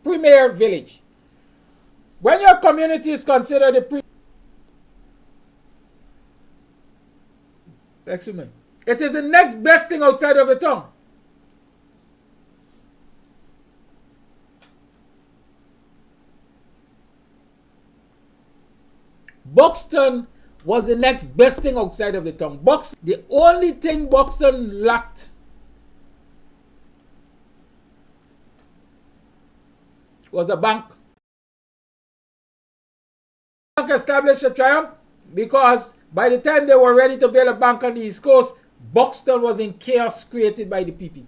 Premier village. When your community is considered a premier, excuse me, it is the next best thing outside of the town. Buxton was the next best thing outside of the town. The only thing Buxton lacked was a bank. The bank established a triumph because by the time they were ready to build a bank on the East Coast, Buxton was in chaos created by the PPP.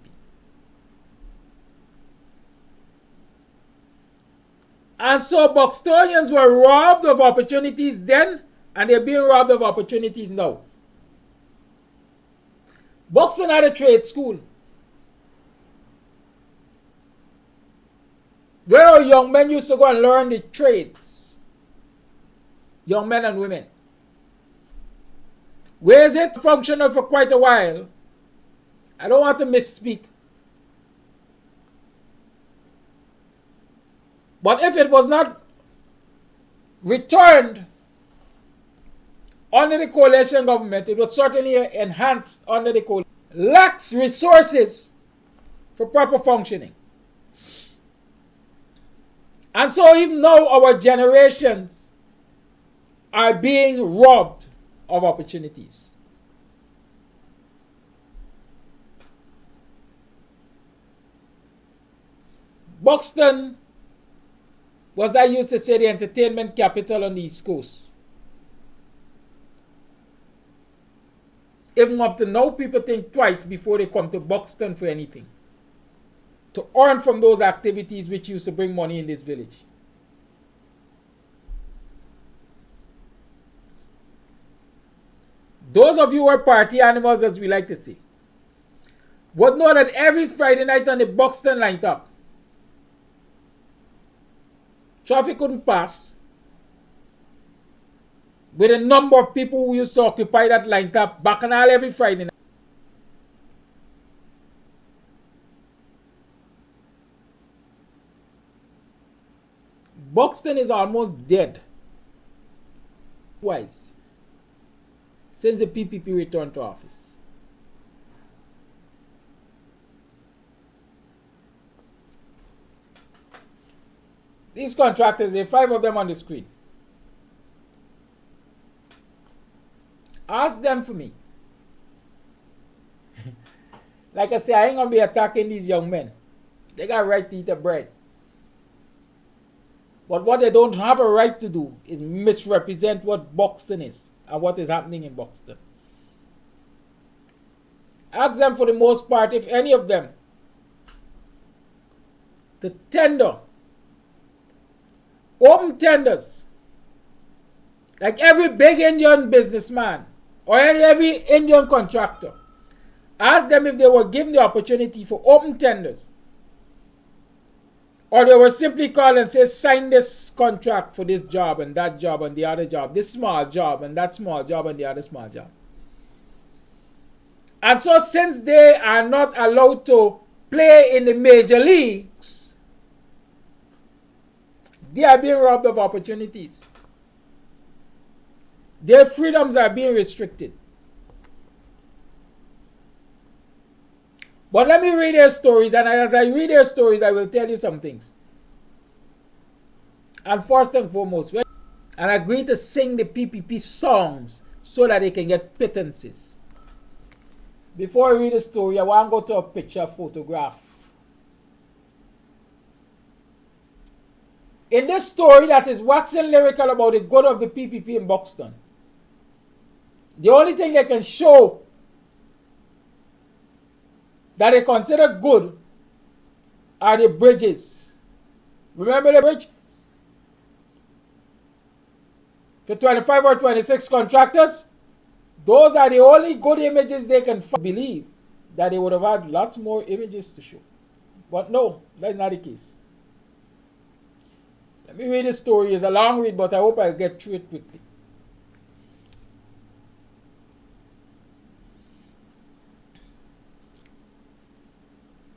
And so Buxtonians were robbed of opportunities then, and they're being robbed of opportunities now. Buxton had a trade school where young men used to go and learn the trades. Young men and women. Where is it functional for quite a while? I don't want to misspeak. But if it was not returned under the coalition government, it was certainly enhanced under the coalition. Lacks resources for proper functioning. And so even now our generations are being robbed of opportunities. Buxton was, I used to say, the entertainment capital on the East Coast. Even up to now, people think twice before they come to Buxton for anything, to earn from those activities which used to bring money in this village. Those of you who are party animals, as we like to say, would know that every Friday night on the Buxton line top, traffic couldn't pass with a number of people who used to occupy that line top bacchanal every Friday night. Buxton is almost dead. Twice since the PPP returned to office. These contractors, there are 5 of them on the screen. Ask them for me. Like I say, I ain't going to be attacking these young men. They got a right to eat their bread. But what they don't have a right to do is misrepresent what Buxton is and what is happening in Buxton. Ask them for the most part if any of them to tender, open tenders, like every big Indian businessman or every Indian contractor. Ask them if they were given the opportunity for open tenders, or they were simply called and say, sign this contract for this job and that job and the other job, this small job and that small job and the other small job. And so since they are not allowed to play in the major leagues, they are being robbed of opportunities. Their freedoms are being restricted. But let me read their stories, and as I read their stories, I will tell you some things. And first and foremost, and agree to sing the PPP songs so that they can get pittances. Before I read the story, I want to go to a picture photograph. In this story that is waxing lyrical about the good of the PPP in Buxton, the only thing they can show that they consider good are the bridges. Remember the bridge? For 25 or 26 contractors, those are the only good images they can believe that they would have had lots more images to show. But no, that's not the case. Let me read the story. It's a long read, but I hope I'll get through it quickly.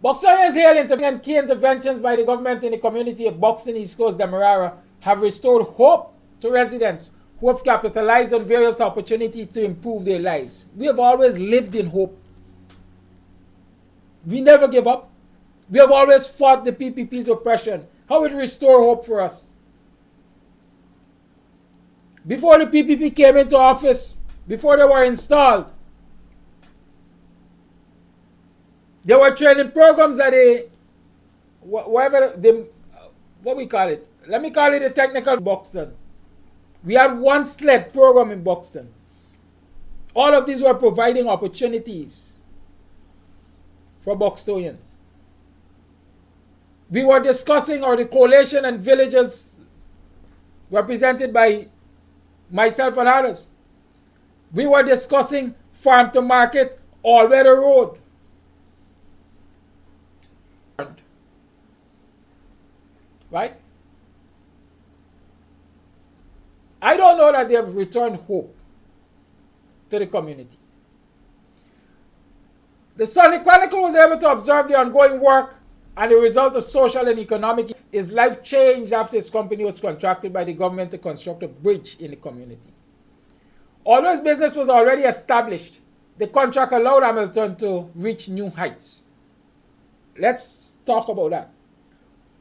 Buxtonians hail and key interventions by the government in the community of Buxton, East Coast, Demerara have restored hope to residents who have capitalized on various opportunities to improve their lives. We have always lived in hope. We never give up. We have always fought the PPP's oppression. How it restore hope for us? Before the PPP came into office, before they were installed, there were training programs at what we call it. Let me call it a technical Buxton. We had one sled program in Buxton. All of these were providing opportunities for Buxtonians. We were discussing, or the coalition and villages represented by myself and others, we were discussing farm to market all-weather road. Right? I don't know that they have returned hope to the community. The Sunday Chronicle was able to observe the ongoing work and the result of social and economic. His life changed after his company was contracted by the government to construct a bridge in the community. Although his business was already established, the contract allowed Hamilton to reach new heights. Let's talk about that.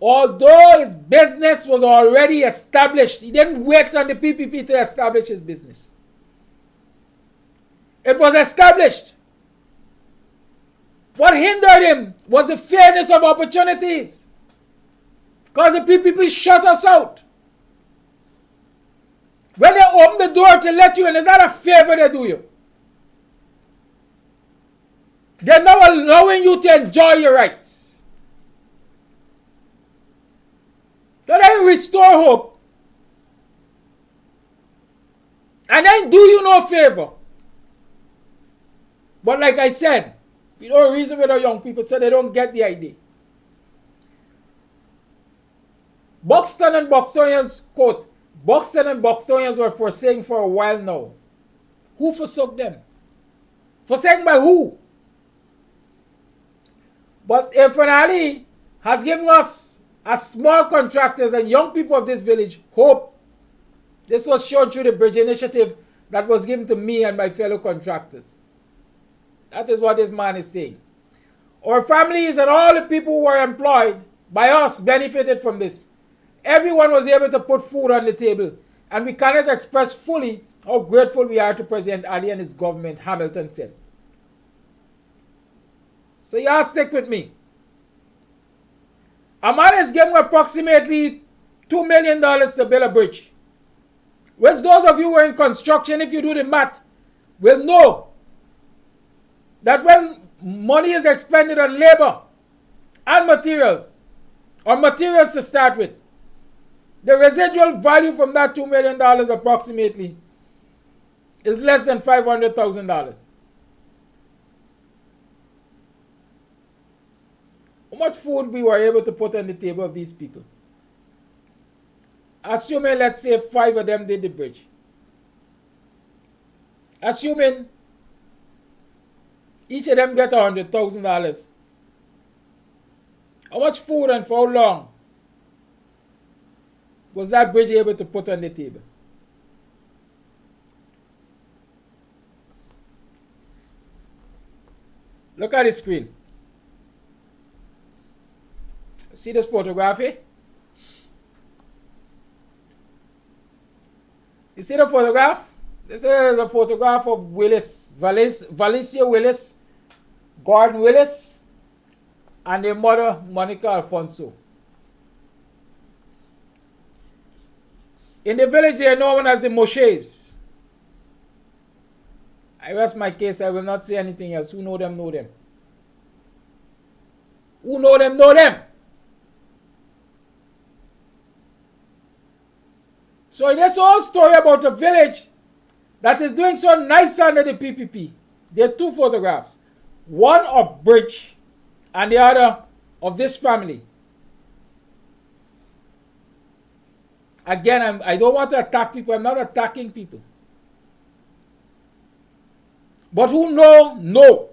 Although his business was already established, he didn't wait on the PPP to establish his business. It was established. What hindered him was the fairness of opportunities. Because the PPP shut us out. When they open the door to let you in, it's not a favor they do you. They're now allowing you to enjoy your rights. So they restore hope. And then do you no favor. But like I said, we don't reason with our young people so they don't get the idea. Buxton and Buxtonians, quote, Buxton and Buxtonians were forsaken for a while now. Who forsook them? Forsaken by who? But Ifan has given us, as small contractors and young people of this village, hope. This was shown through the bridge initiative that was given to me and my fellow contractors. That is what this man is saying. Our families and all the people who were employed by us benefited from this. Everyone was able to put food on the table, and we cannot express fully how grateful we are to President Ali and his government, Hamilton said. So y'all stick with me. A man is giving approximately $2 million to build a bridge, which those of you who are in construction, if you do the math, will know that when money is expended on labor and materials or materials to start with. The residual value from that $2 million approximately is less than $500,000. How much food we were able to put on the table of these people? Assuming, let's say, 5 of them did the bridge. Assuming each of them get $100,000. How much food and for how long was that bridge able to put on the table? Look at the screen. See this photograph here? You see the photograph? This is a photograph of Valencia Willis, Gordon Willis, and their mother, Monica Alfonso. In the village, they are known as the Moshes. I rest my case. I will not say anything else. Who know them, know them. Who know them, know them. So in this whole story about a village that is doing so nice under the PPP, there are 2 photographs. One of Bridge and the other of this family. Again, I don't want to attack people. I'm not attacking people. But who know, know.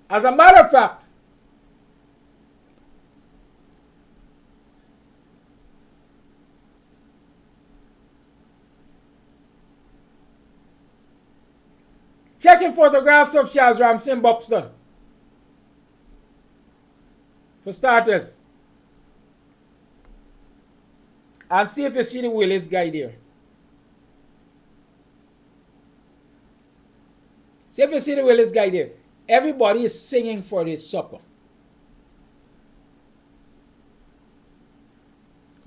As a matter of fact, checking photographs of Charles Ramsey in Buxton. For starters. And see if you see the Willis guy there. See if you see the Willis guy there. Everybody is singing for this supper.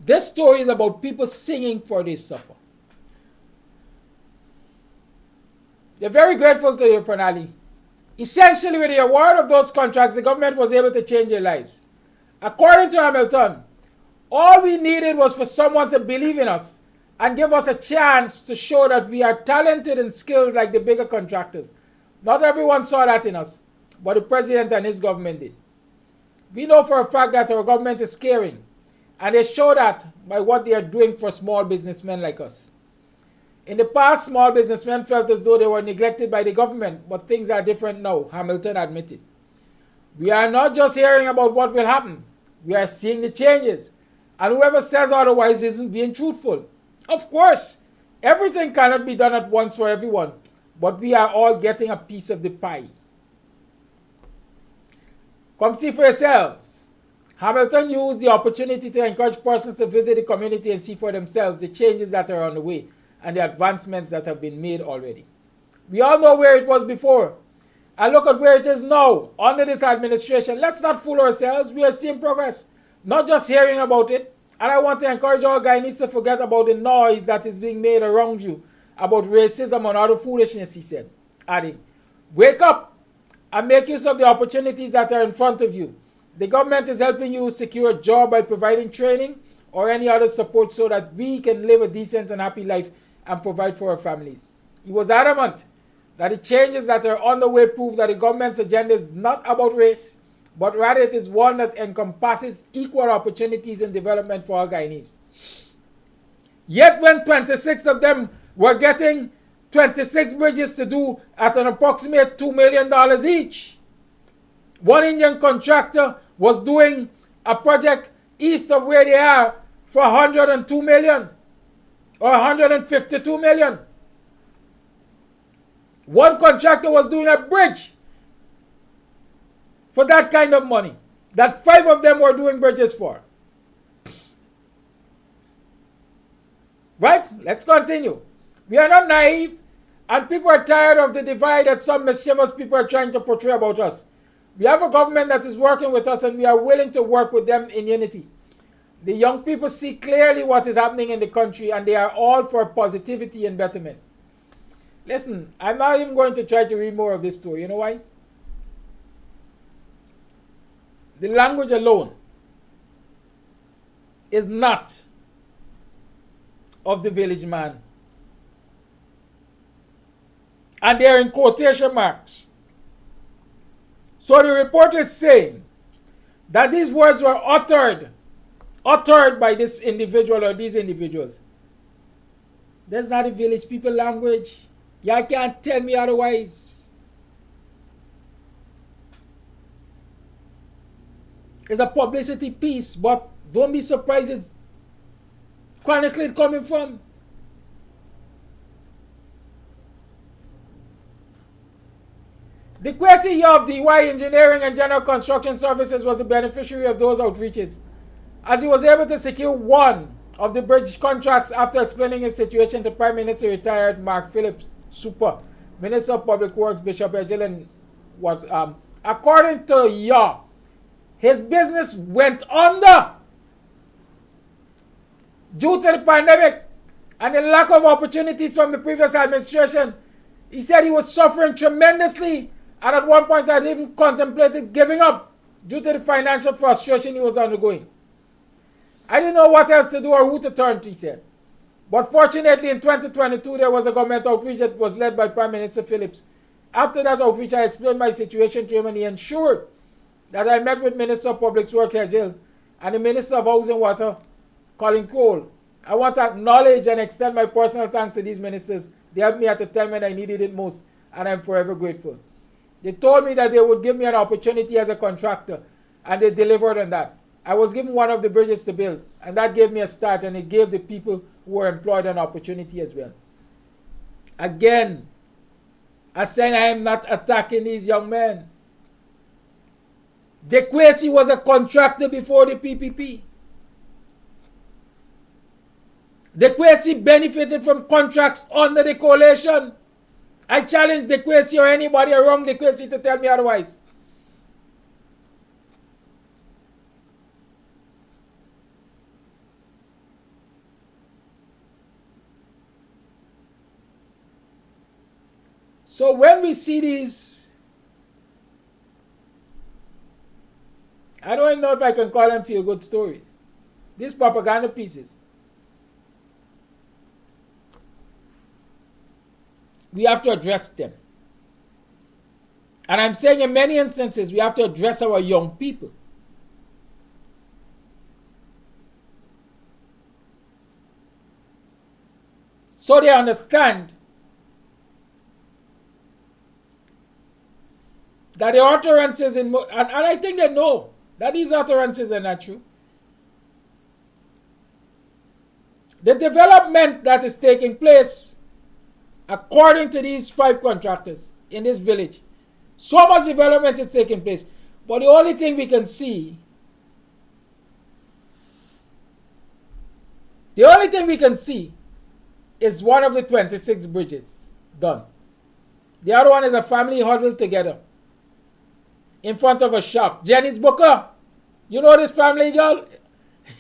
This story is about people singing for this supper. They're very grateful to you, Pranali. Essentially, with the award of those contracts, the government was able to change their lives. According to Hamilton, all we needed was for someone to believe in us and give us a chance to show that we are talented and skilled like the bigger contractors. Not everyone saw that in us, but the president and his government did. We know for a fact that our government is caring, and they show that by what they are doing for small businessmen like us. In the past, small businessmen felt as though they were neglected by the government, but things are different now, Hamilton admitted. We are not just hearing about what will happen, we are seeing the changes. And whoever says otherwise isn't being truthful. Of course, everything cannot be done at once for everyone, but we are all getting a piece of the pie. Come see for yourselves. Hamilton used the opportunity to encourage persons to visit the community and see for themselves the changes that are on the way and the advancements that have been made already. We all know where it was before, and look at where it is now under this administration. Let's not fool ourselves. We are seeing progress, not just hearing about it. And I want to encourage all Guyanese to forget about the noise that is being made around you about racism and other foolishness, he said, adding, wake up and make use of the opportunities that are in front of you. The government is helping you secure a job by providing training or any other support so that we can live a decent and happy life and provide for our families. He was adamant that the changes that are on the way prove that the government's agenda is not about race, but rather it is one that encompasses equal opportunities in development for all Guyanese. Yet when 26 of them were getting 26 bridges to do at an approximate $2 million each, one Indian contractor was doing a project east of where they are for $102 million or $152 million. One contractor was doing a bridge for that kind of money that 5 of them were doing bridges for. Right? Let's continue. We are not naive, and people are tired of the divide that some mischievous people are trying to portray about us. We have a government that is working with us, and we are willing to work with them in unity. The young people see clearly what is happening in the country, and they are all for positivity and betterment. Listen, I'm not even going to try to read more of this story. You know why? The language alone is not of the village man. And they're in quotation marks. So the report is saying that these words were uttered by this individual or these individuals. That's not a village people language. Y'all can't tell me otherwise. It's a publicity piece, but don't be surprised it's chronically coming from. The Kwesi of DY Engineering and General Construction Services was a beneficiary of those outreaches, as he was able to secure one of the bridge contracts after explaining his situation to Prime Minister retired Mark Phillips, Super, Minister of Public Works, Bishop Ejil, and what, according to Yaw, his business went under due to the pandemic and the lack of opportunities from the previous administration. He said he was suffering tremendously and at one point had even contemplated giving up due to the financial frustration he was undergoing. I didn't know what else to do or who to turn to, he said. But fortunately in 2022 there was a government outreach that was led by Prime Minister Phillips. After that outreach I explained my situation to him and he ensured that I met with Minister of Public Works Ejil and the Minister of Housing and Water, Colin Cole. I want to acknowledge and extend my personal thanks to these ministers. They helped me at a time when I needed it most, and I'm forever grateful. They told me that they would give me an opportunity as a contractor, and they delivered on that. I was given one of the bridges to build, and that gave me a start, and it gave the people who were employed an opportunity as well. Again, I said I am not attacking these young men. De Kwesi was a contractor before the PPP. De Kwesi benefited from contracts under the coalition. I challenge De Kwesi or anybody around De Kwesi to tell me otherwise. So when we see these, I don't know if I can call them feel-good stories. These propaganda pieces. We have to address them. And I'm saying in many instances, we have to address our young people. So they understand that the utterances, and I think they know that these utterances are not true. The development that is taking place, according to these 5 contractors in this village, so much development is taking place. But the only thing we can see, is one of the 26 bridges done. The other one is a family huddled together in front of a shop. Jenny's Booker, you know this family, girl?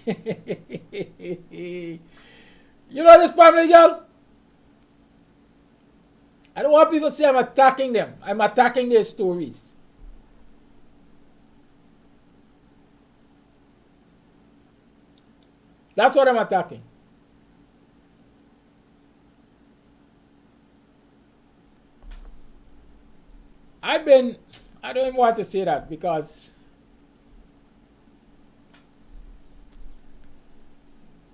You know this family, girl? I don't want people to say I'm attacking them. I'm attacking their stories. That's what I'm attacking. I don't even want to say that because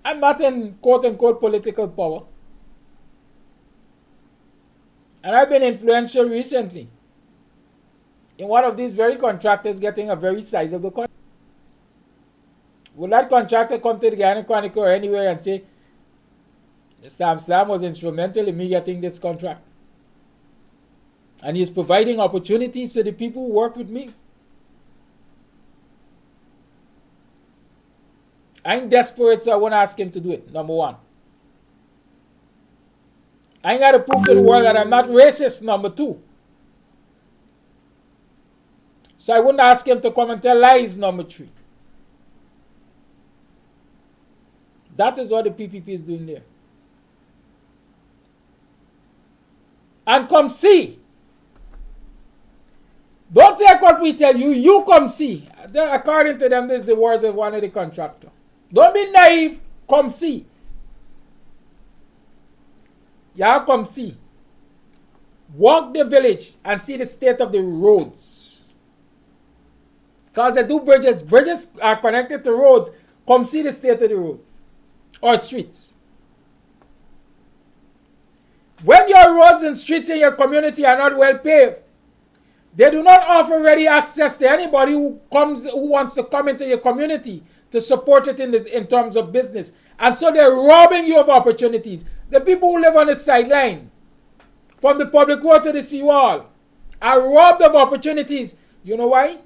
I'm not in quote-unquote political power. And I've been influential recently in one of these very contractors getting a very sizable contract. Would that contractor come to the Guyana Chronicle or anywhere and say, Slam was instrumental in me getting this contract? And he's providing opportunities to the people who work with me. I'm desperate, so I won't ask him to do it, number one. I ain't got to prove to the world that I'm not racist, number 2. So I wouldn't ask him to come and tell lies, number 3. That is what the PPP is doing there. And come see. Don't take what we tell you, you come see. According to them, this is the words of one of the contractor. Don't be naive. Come see. Yeah, come see. Walk the village and see the state of the roads. Because they do bridges. Bridges are connected to roads. Come see the state of the roads or streets. When your roads and streets in your community are not well paved, they do not offer ready access to anybody who wants to come into your community to support it in terms of business. And so they're robbing you of opportunities. The people who live on the sideline, from the public road to the seawall, are robbed of opportunities. You know why?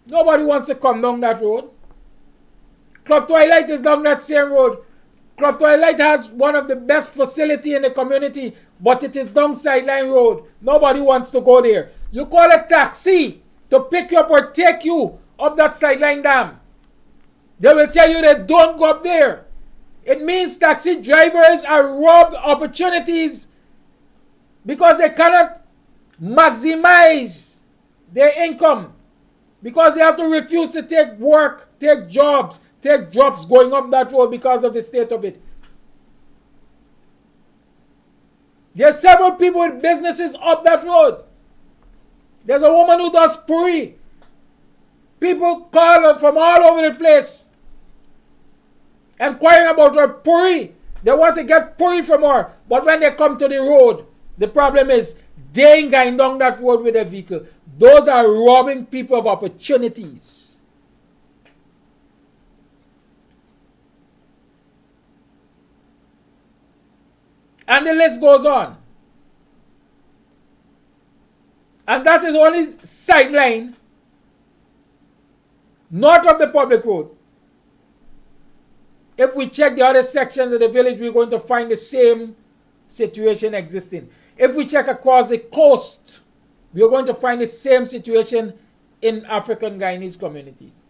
Nobody wants to come down that road. Club Twilight is down that same road. Club Twilight has one of the best facility in the community, but it is down sideline road. Nobody wants to go there. You call a taxi to pick you up or take you up that sideline dam. They will tell you that don't go up there. It means taxi drivers are robbed opportunities because they cannot maximize their income, because they have to refuse to take work, take jobs, take drops going up that road because of the state of it. There's several people with businesses up that road. There's a woman who does puri. People call her from all over the place, inquiring about her puri. They want to get puri from her. But when they come to the road, the problem is they ain't going down that road with a vehicle. Those are robbing people of opportunities. And the list goes on. And that is only sideline north of the public road. If we check the other sections of the village, we're going to find the same situation existing. If we check across the coast, we're going to find the same situation in African Guyanese communities.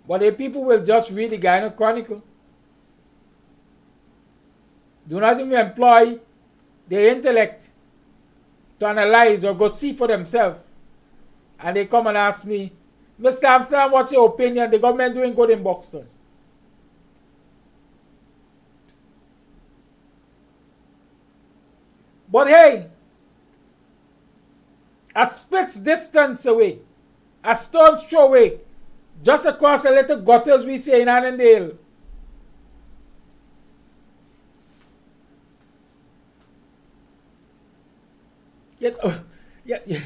But if people will just read the Guyana Chronicle, do not even employ their intellect to analyze or go see for themselves, and they come and ask me, Mr. Amsterdam, what's your opinion? The government doing good in Buxton. But hey, a spit's distance away, a stone's throw away, just across a little gutters we say in Annandale, the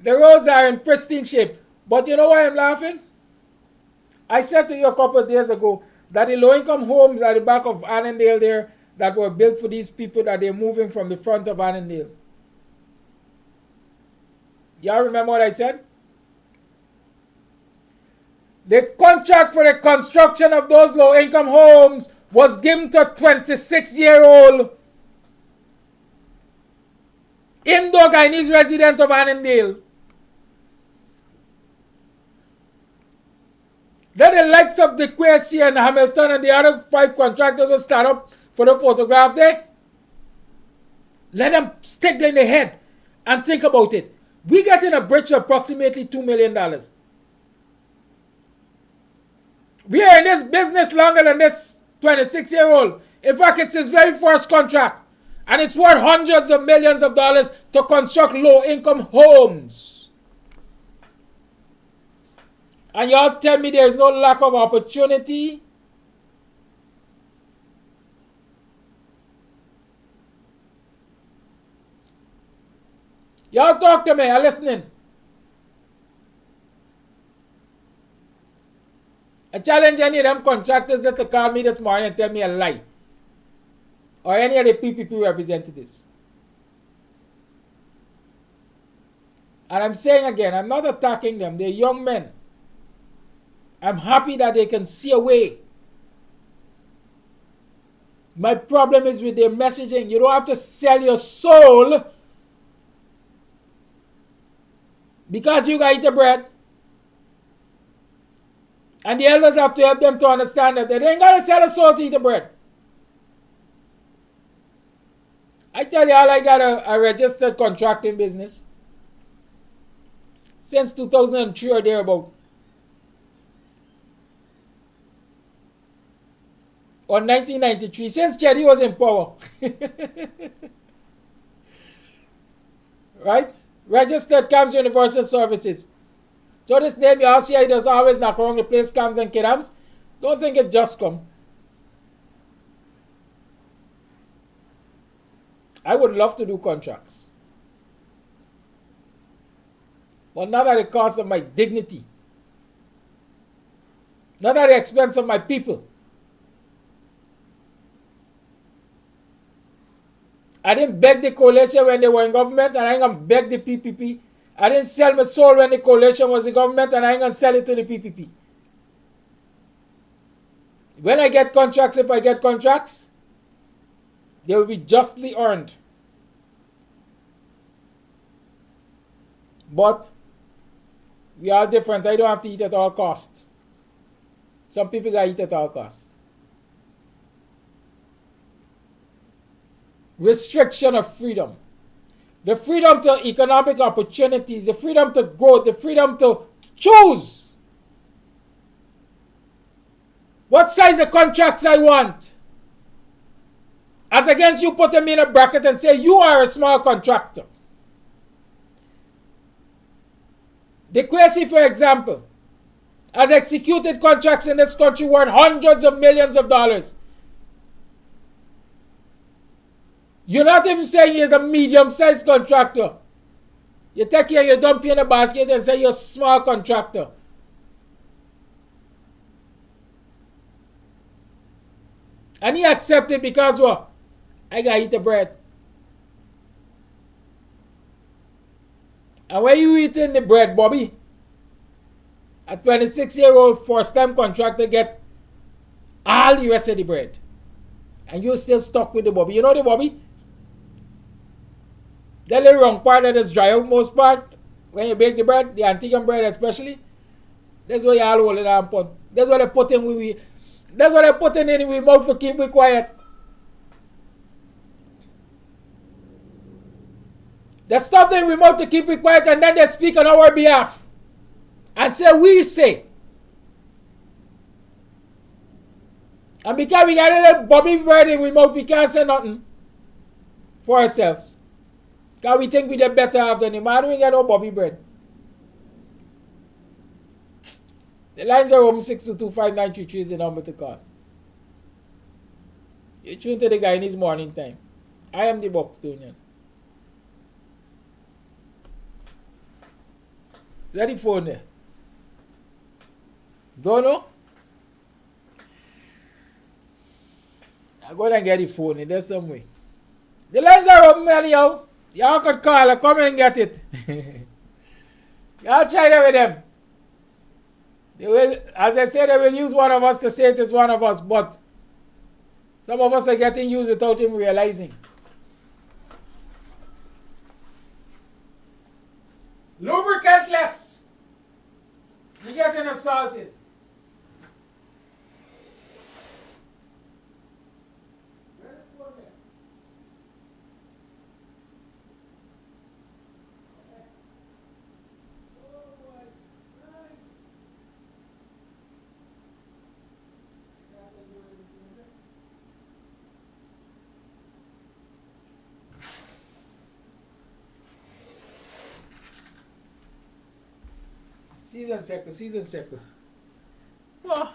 roads are in pristine shape. But you know why I'm laughing? I said to you a couple of days ago that the low-income homes at the back of Annandale there that were built for these people, that they're moving from the front of Annandale. Y'all remember what I said? The contract for the construction of those low-income homes was given to a 26-year-old Indo-Guyanese resident of Annandale. Then the likes of the Quasi and Hamilton and the other 5 contractors will stand up for the photograph there. Let them stick in the head and think about it. We get in a bridge of approximately $2 million. We are in this business longer than this 26-year-old. In fact, it's his very first contract. And it's worth hundreds of millions of dollars to construct low-income homes. And y'all tell me there's no lack of opportunity? Y'all talk to me, I'm listening. I challenge any of them contractors that to call me this morning and tell me a lie. Or any of the PPP representatives. And I'm saying again, I'm not attacking them. They're young men. I'm happy that they can see a way. My problem is with their messaging. You don't have to sell your soul because you got to eat the bread. And the elders have to help them to understand that they ain't got to sell a soul to eat the bread. I tell you, all I got a registered contracting business since 2003 or thereabout. Or 1993, since Chetty was in power. Right? Registered Kams Universal Services. So this name you all see, it does always knock around the place, Kams and Kidams. Don't think it just come. I would love to do contracts. But not at the cost of my dignity. Not at the expense of my people. I didn't beg the coalition when they were in government, and I ain't gonna beg the PPP. I didn't sell my soul when the coalition was in government, and I ain't gonna sell it to the PPP. When I get contracts, if I get contracts, they will be justly earned. But we are different. I don't have to eat at all cost. Some people gotta eat at all cost. Restriction of freedom. The freedom to economic opportunities, the freedom to growth, the freedom to choose what size of contracts I want. As against you put them in a bracket and say you are a small contractor. The Kwesi, for example, has executed contracts in this country worth hundreds of millions of dollars. You're not even saying he's a medium-sized contractor. You take here, you dump in a basket and say you're a small contractor. And he accepted because what? I gotta eat the bread. And when you eating the bread, Bobby, a 26-year-old first-time contractor get all the rest of the bread. And you're still stuck with the Bobby. You know the Bobby? The little wrong part that is dry out most part, when you bake the bread, the Antiguan bread especially, that's where you all hold it on put. That's what they put in that's what they put in the mouth to keep it quiet. They stop them in mouth to keep it quiet, and then they speak on our behalf. And say we say. And because we got a little Bobby bread in we mouth, we can't say nothing for ourselves. Because we think we the better off than him. Man, we get no Bobby bread. The lines are open 6225933 is the number to call. You tune to the guy in his morning time. I am the Buxtonian. Where the phone there? Don't know? I'm going to get the phone in there some way. The lines are open anyhow. Y'all could call or come in and get it. Y'all try that with them. They will, as I said, they will use one of us to say it is one of us, but some of us are getting used without him realizing. Lubricantless. You're getting assaulted. Season second. Oh.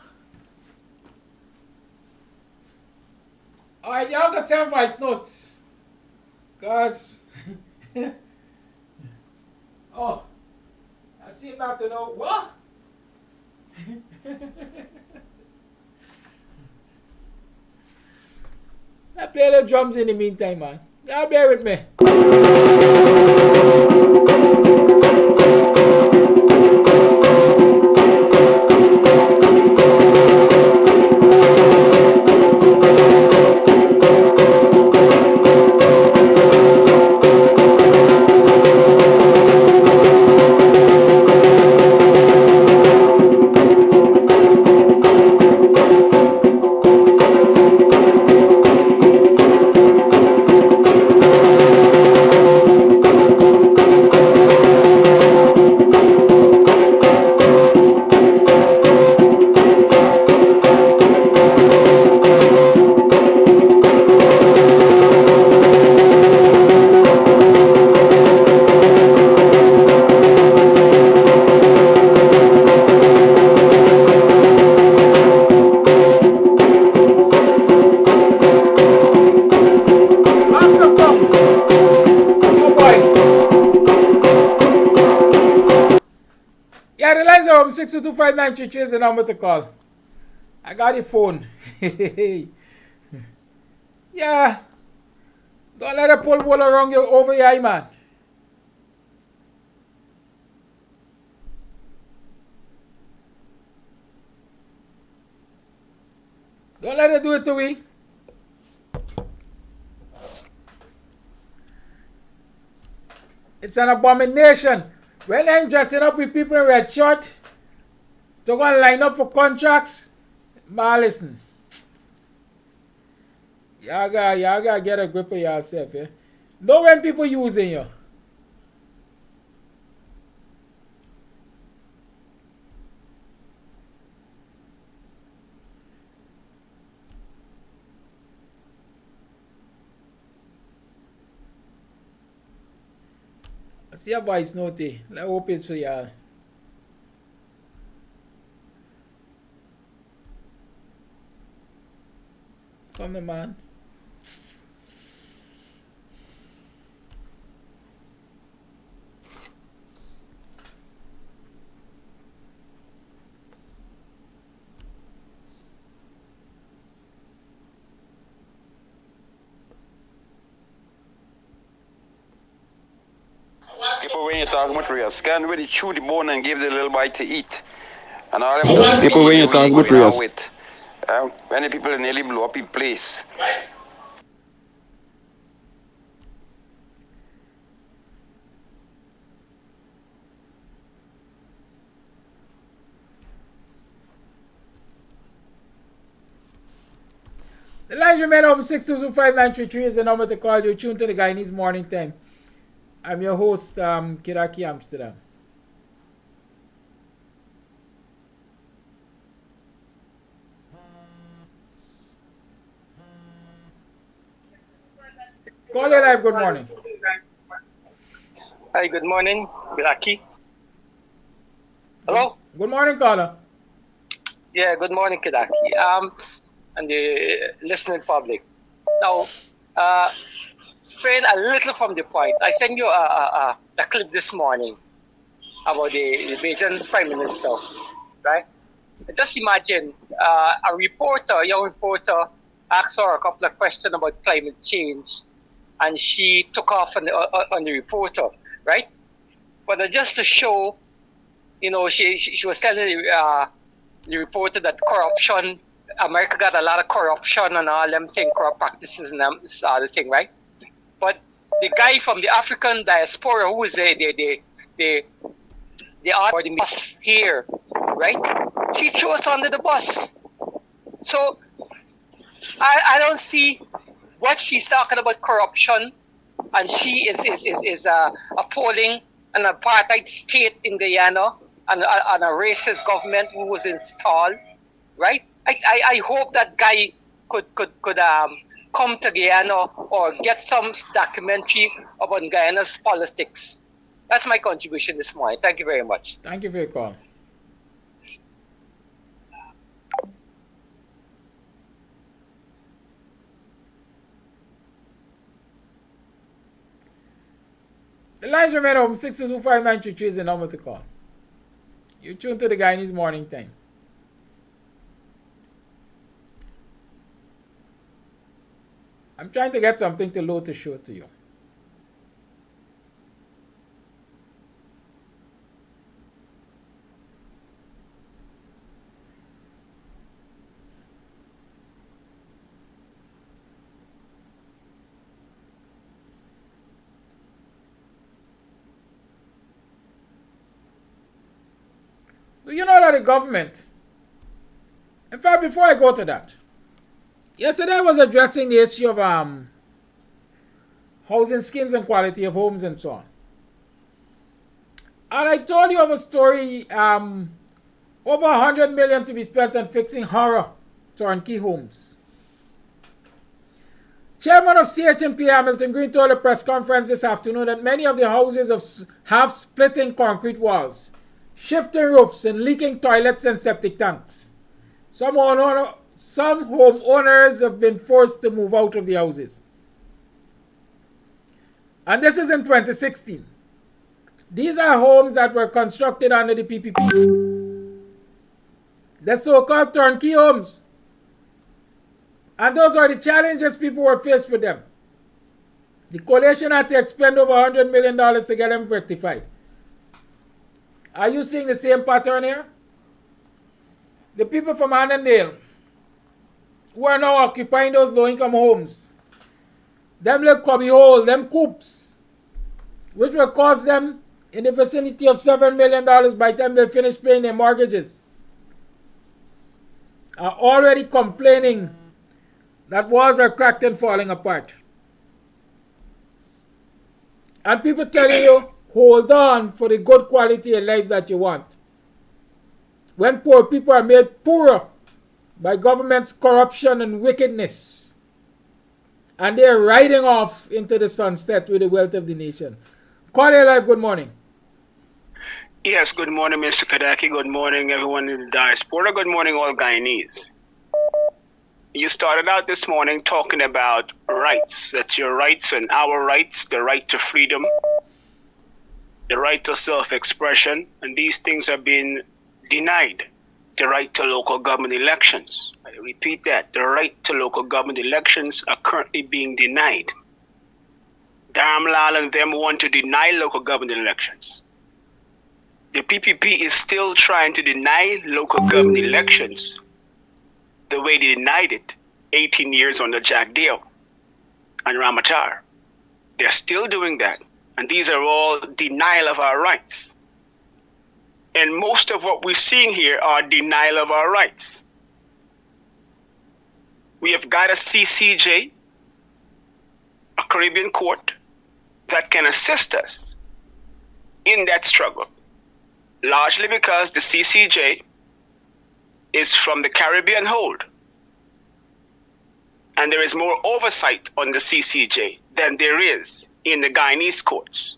Alright, y'all got 7 voice notes. Cause oh, I seem not to know what. I play the drums in the meantime, man. Y'all bear with me. Medhome 6225933 is the number to call. I got the phone. Yeah. Don't let a pole wall around you over your eye, man. Don't let it do it to we. It's an abomination. When they're dressing up with people in red shirt to go and line up for contracts, man, listen. Y'all gotta get a grip of yourself, yeah? Know when people using you. I see a voice note. Let's hope it's for y'all. Come on, man. People, when you talk about real, scan when you chew the bone and give the little bite to eat. And all them people, when you talk about real, when the people nearly blow up in place. The lines remain open. 6225933 is the number to call. You tune to the Guyanese Morning Time. I'm your host, Kiraki Amsterdam. Call your live. Good morning. Hi, good morning, Kiraki. Hello? Good morning, caller. Yeah, good morning, Kiraki. And the listening public. Now, friend, a little from the point. I sent you a clip this morning about the Belgian Prime Minister, right? Just imagine a reporter, young reporter, asked her a couple of questions about climate change, and she took off on the reporter, right? But just to show, you know, she was telling the reporter that corruption, America got a lot of corruption and all them thing, corrupt practices and this other thing, right? But the guy from the African diaspora who is the boss here, right? She threw us under the bus. So I don't see what she's talking about corruption, and she is upholding an apartheid state in Guyana and a racist government who was installed, right? I hope that guy could come to Guyana or get some documentary about Guyana's politics. That's my contribution this morning. Thank you very much. Thank you for your call. The lines remain open. 6225933 is the number to call. You tune to the Guyanese Morning Time. I'm trying to get something to load to show to you. Do you know that the government, in fact, before I go to that, yesterday I was addressing the issue of housing schemes and quality of homes and so on. And I told you of a story, over 100 million to be spent on fixing horror turnkey homes. Chairman of CHMP Hamilton Green told a press conference this afternoon that many of the houses have splitting concrete walls, shifting roofs, and leaking toilets and septic tanks. Some homeowners have been forced to move out of the houses. And this is in 2016. These are homes that were constructed under the PPP. the so-called turnkey homes. And those are the challenges people were faced with them. The coalition had to expend over $100 million to get them rectified. Are you seeing the same pattern here? The people from Annandale who are now occupying those low-income homes, them little cubby holes, them coops, which will cost them in the vicinity of $7 million by the time they finish paying their mortgages, are already complaining that walls are cracked and falling apart. And people telling you, hold on for the good quality of life that you want. When poor people are made poorer by government's corruption and wickedness, and they're riding off into the sunset with the wealth of the nation. Call your life, good morning. Yes, good morning, Mr. Kadaki. Good morning, everyone in the diaspora. Good morning, all Guyanese. You started out this morning talking about rights, that's your rights and our rights, the right to freedom, the right to self-expression, and these things are being denied. The right to local government elections. I repeat that. The right to local government elections are currently being denied. Damlal and them want to deny local government elections. The PPP is still trying to deny local government elections the way they denied it 18 years under Jack Dale and Ramatar. They're still doing that. And these are all denial of our rights. And most of what we're seeing here are denial of our rights. We have got a CCJ, a Caribbean court, that can assist us in that struggle. Largely because the CCJ is from the Caribbean hold. And there is more oversight on the CCJ than there is in the Guyanese courts.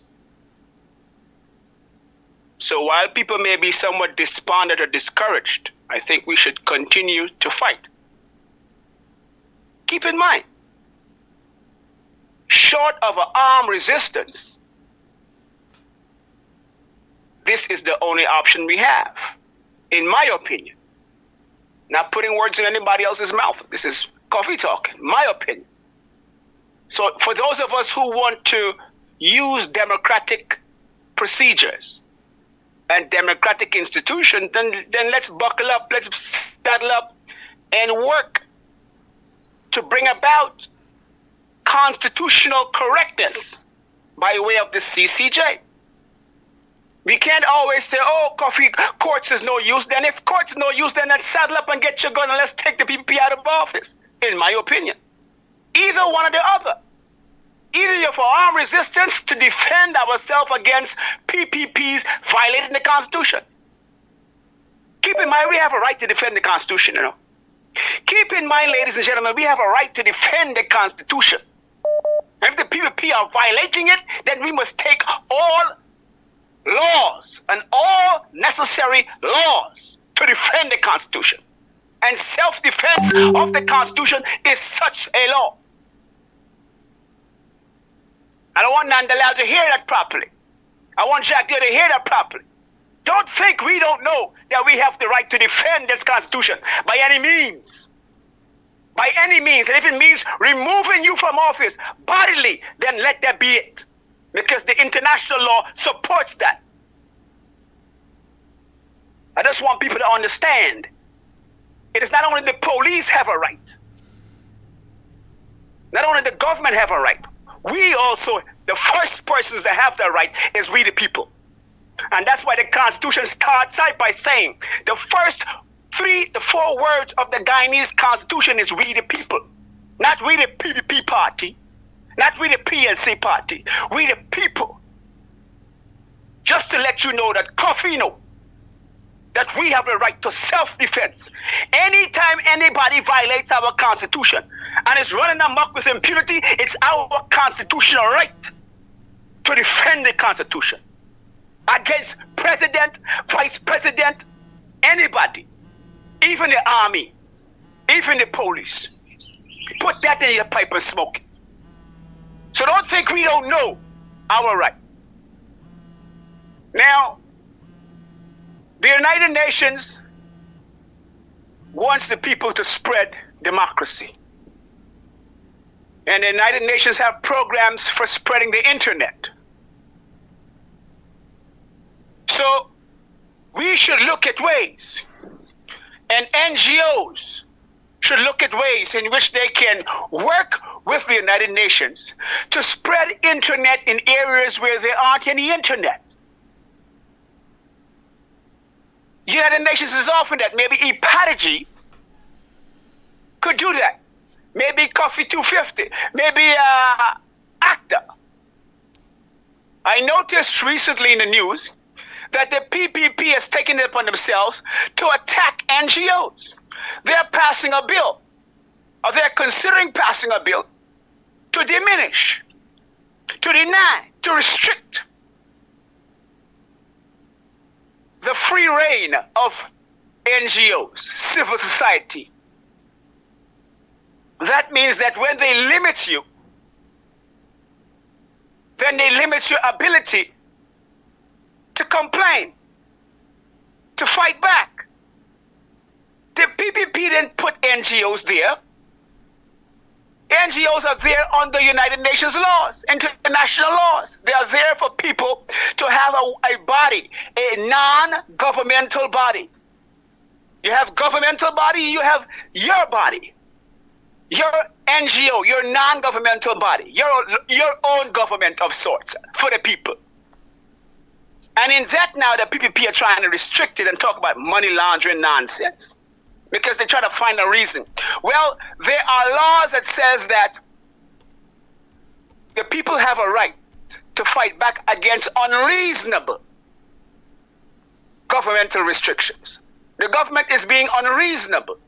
So while people may be somewhat despondent or discouraged, I think we should continue to fight. Keep in mind, short of an armed resistance, this is the only option we have, in my opinion. Not putting words in anybody else's mouth. This is coffee talk, my opinion. So for those of us who want to use democratic procedures and democratic institution, then let's buckle up, let's saddle up and work to bring about constitutional correctness by way of the CCJ. We can't always say, oh, coffee courts is no use. Then if courts is no use, then let's saddle up and get your gun and let's take the PPP out of office, in my opinion. Either one or the other. Either you're for armed resistance to defend ourselves against PPPs violating the Constitution. Keep in mind, we have a right to defend the Constitution, you know. Keep in mind, ladies and gentlemen, we have a right to defend the Constitution. If the PPP are violating it, then we must take all laws and all necessary laws to defend the Constitution. And self-defense of the Constitution is such a law. I don't want Nandalal to hear that properly. I want Jack Deere to hear that properly. Don't think we don't know that we have the right to defend this Constitution by any means. By any means. And if it means removing you from office bodily, then let that be it. Because the international law supports that. I just want people to understand. It is not only the police have a right. Not only the government have a right. We also, the first persons that have that right is we the people. And that's why the Constitution starts out by saying the first 3 to 4 words of the Guyanese Constitution is we the people. Not we the PPP party. Not we the PLC party. We the people. Just to let you know that coffee know that we have a right to self-defense. Anytime anybody violates our Constitution and is running amok with impunity, it's our constitutional right to defend the Constitution against president, vice president, anybody, even the army, even the police. Put that in your pipe and smoke it. So don't think we don't know our right. Now, the United Nations wants the people to spread democracy. And the United Nations have programs for spreading the internet. So we should look at ways, and NGOs should look at ways in which they can work with the United Nations to spread internet in areas where there aren't any internet. United Nations is offering that. Maybe APARTHEID could do that. Maybe Coffee 250. Maybe ACTA. I noticed recently in the news that the PPP has taken it upon themselves to attack NGOs. They're passing a bill, or they're considering passing a bill to diminish, to deny, to restrict the free reign of NGOs, civil society. That means that when they limit you, then they limit your ability to complain, to fight back. The PPP didn't put NGOs there. NGOs are there under United Nations laws, international laws. They are there for people to have a body, a non-governmental body. You have governmental body, you have your body. Your NGO, your non-governmental body, your own government of sorts for the people. And in that now, the PPP are trying to restrict it and talk about money laundering nonsense because they try to find a reason. Well, there are laws that says that the people have a right to fight back against unreasonable governmental restrictions. The government is being unreasonable.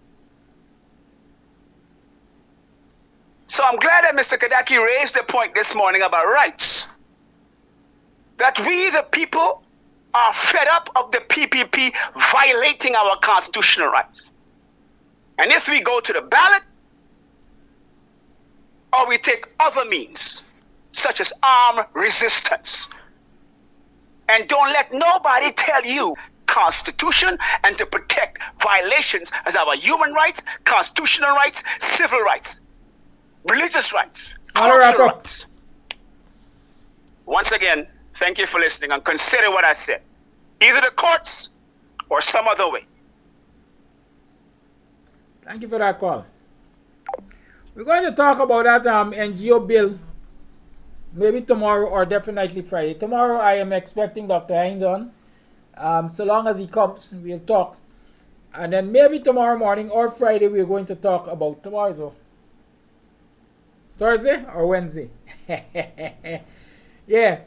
So I'm glad that Mr. Kadaki raised the point this morning about rights. That we, the people, are fed up of the PPP violating our constitutional rights. And if we go to the ballot, or we take other means, such as armed resistance, and don't let nobody tell you Constitution and to protect violations as our human rights, constitutional rights, civil rights, religious rights, cultural rights. Once again, thank you for listening and consider what I said. Either the courts or some other way. Thank you for that call. We're going to talk about that NGO bill maybe tomorrow or definitely Friday. Tomorrow I am expecting Dr. Hines on. So long as he comes, we'll talk. And then maybe tomorrow morning or Friday we're going to talk about tomorrow. Thursday or Wednesday? Yeah,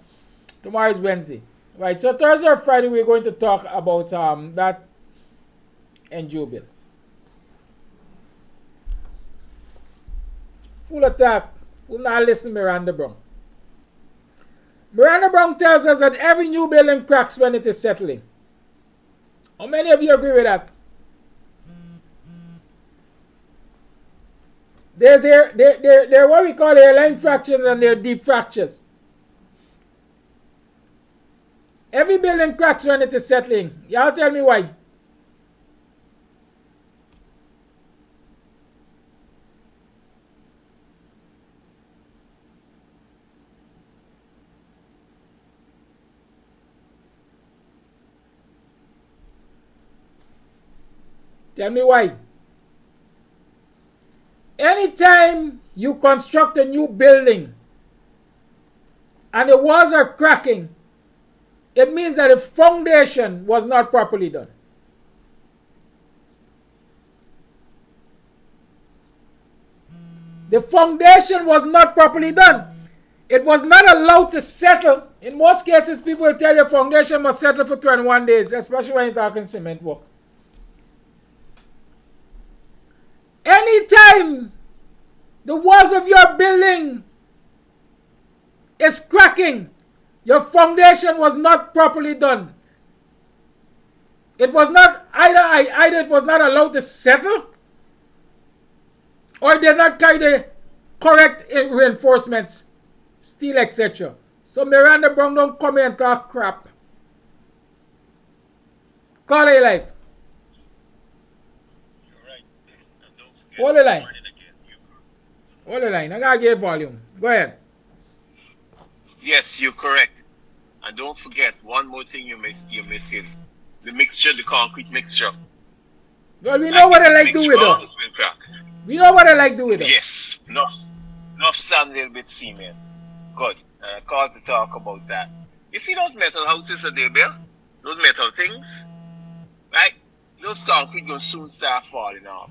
tomorrow is Wednesday. Right, so Thursday or Friday we're going to talk about that NGO bill. Full attack. Will not listen Miranda Brown. Miranda Brown tells us that every new building cracks when it is settling. How many of you agree with that? They're what we call airline fractures and they're deep fractures. Every building cracks when it is settling. Y'all tell me why. Tell me why. Anytime you construct a new building and the walls are cracking, it means that the foundation was not properly done. The foundation was not properly done. It was not allowed to settle. In most cases, people will tell you foundation must settle for 21 days, especially when you're talking cement work. Anytime the walls of your building is cracking, your foundation was not properly done. It was not either it was not allowed to settle, or it did not carry the correct reinforcements, steel, etc. So Miranda Brown, don't come here and talk crap. Call it life. Hold the line. Hold the line. I gotta get volume. Go ahead. Yes, you're correct. And don't forget one more thing you're missing. The mixture, the concrete mixture. Well, we know what I like to do with wrong, it. it will crack. We know what I like to do with it. Yes, enough stand there with cement. Good. Cause to talk about that. You see those metal houses that they build? Those metal things? Right? Those concrete will soon start falling off.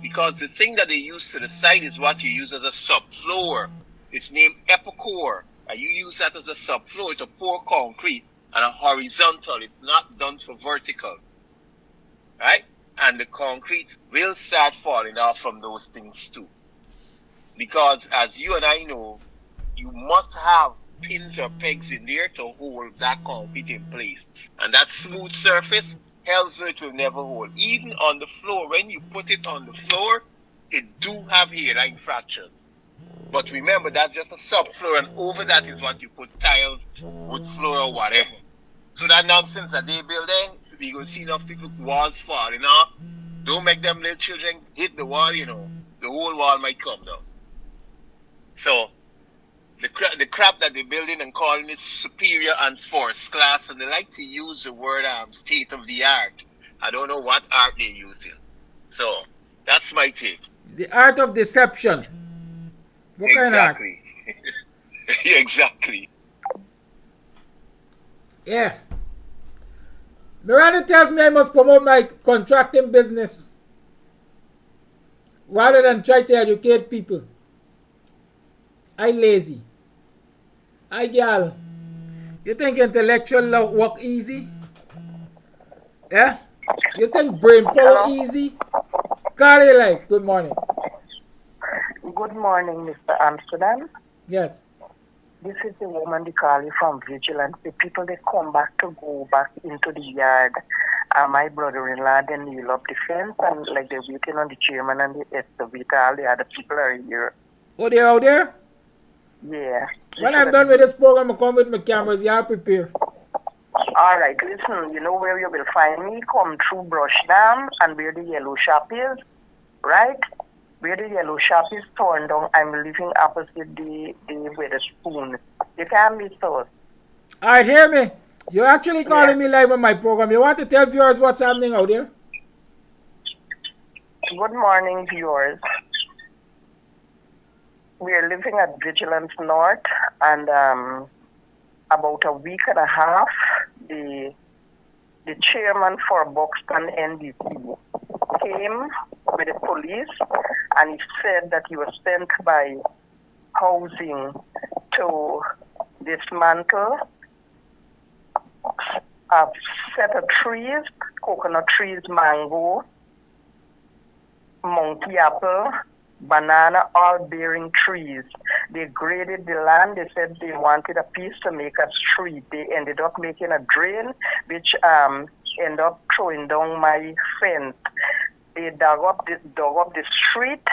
Because the thing that they use to the side is what you use as a subfloor. It's named epicore. And you use that as a subfloor to pour concrete and a horizontal. It's not done for vertical. Right? And the concrete will start falling off from those things too. Because as you and I know, you must have pins or pegs in there to hold that concrete in place. And that smooth surface, hell's no, it will never hold. Even on the floor, when you put it on the floor, it do have hairline fractures. But remember, that's just a subfloor, and over that is what you put tiles, wood floor, or whatever. So that nonsense that they building, we go see enough people walls falling off. Don't make them little children hit the wall, you know. The whole wall might come down. So the crap that they're building and calling it superior and first class, and they like to use the word state of the art. I don't know what art they're using. So that's my take. The art of deception. What Exactly. kind of art? Exactly. Yeah. Miranda tells me I must promote my contracting business rather than try to educate people. I lazy. I gal. You think intellectual work easy? Yeah? You think brain power easy? Carry life. Good morning. Good morning, Mr. Amsterdam. Yes. This is the woman they call you from Vigilance. The people they come back to go back into the yard. My brother-in-law then kneel up the fence and like they're waiting on the chairman and the excavator. All the other people are here. Oh, they're out there? Yeah. When I'm done with this program, I'll come with my cameras. Y'all prepare. All right, listen, you know where you will find me? Come through Brush Dam and where the yellow shop is, right? Where the yellow shop is torn down, I'm living opposite the with a spoon. You can't miss us. All right, hear me. You're actually calling me live on my program. You want to tell viewers what's happening out there? Good morning, viewers. We are living at Vigilance North, and about a week and a half, the chairman for Buxton NDC came with the police, and he said that he was sent by housing to dismantle a set of trees, coconut trees, mango, monkey apple, banana, all bearing trees. They graded the land. They said they wanted a piece to make a street. They ended up making a drain, which ended up throwing down my fence. They dug up the street,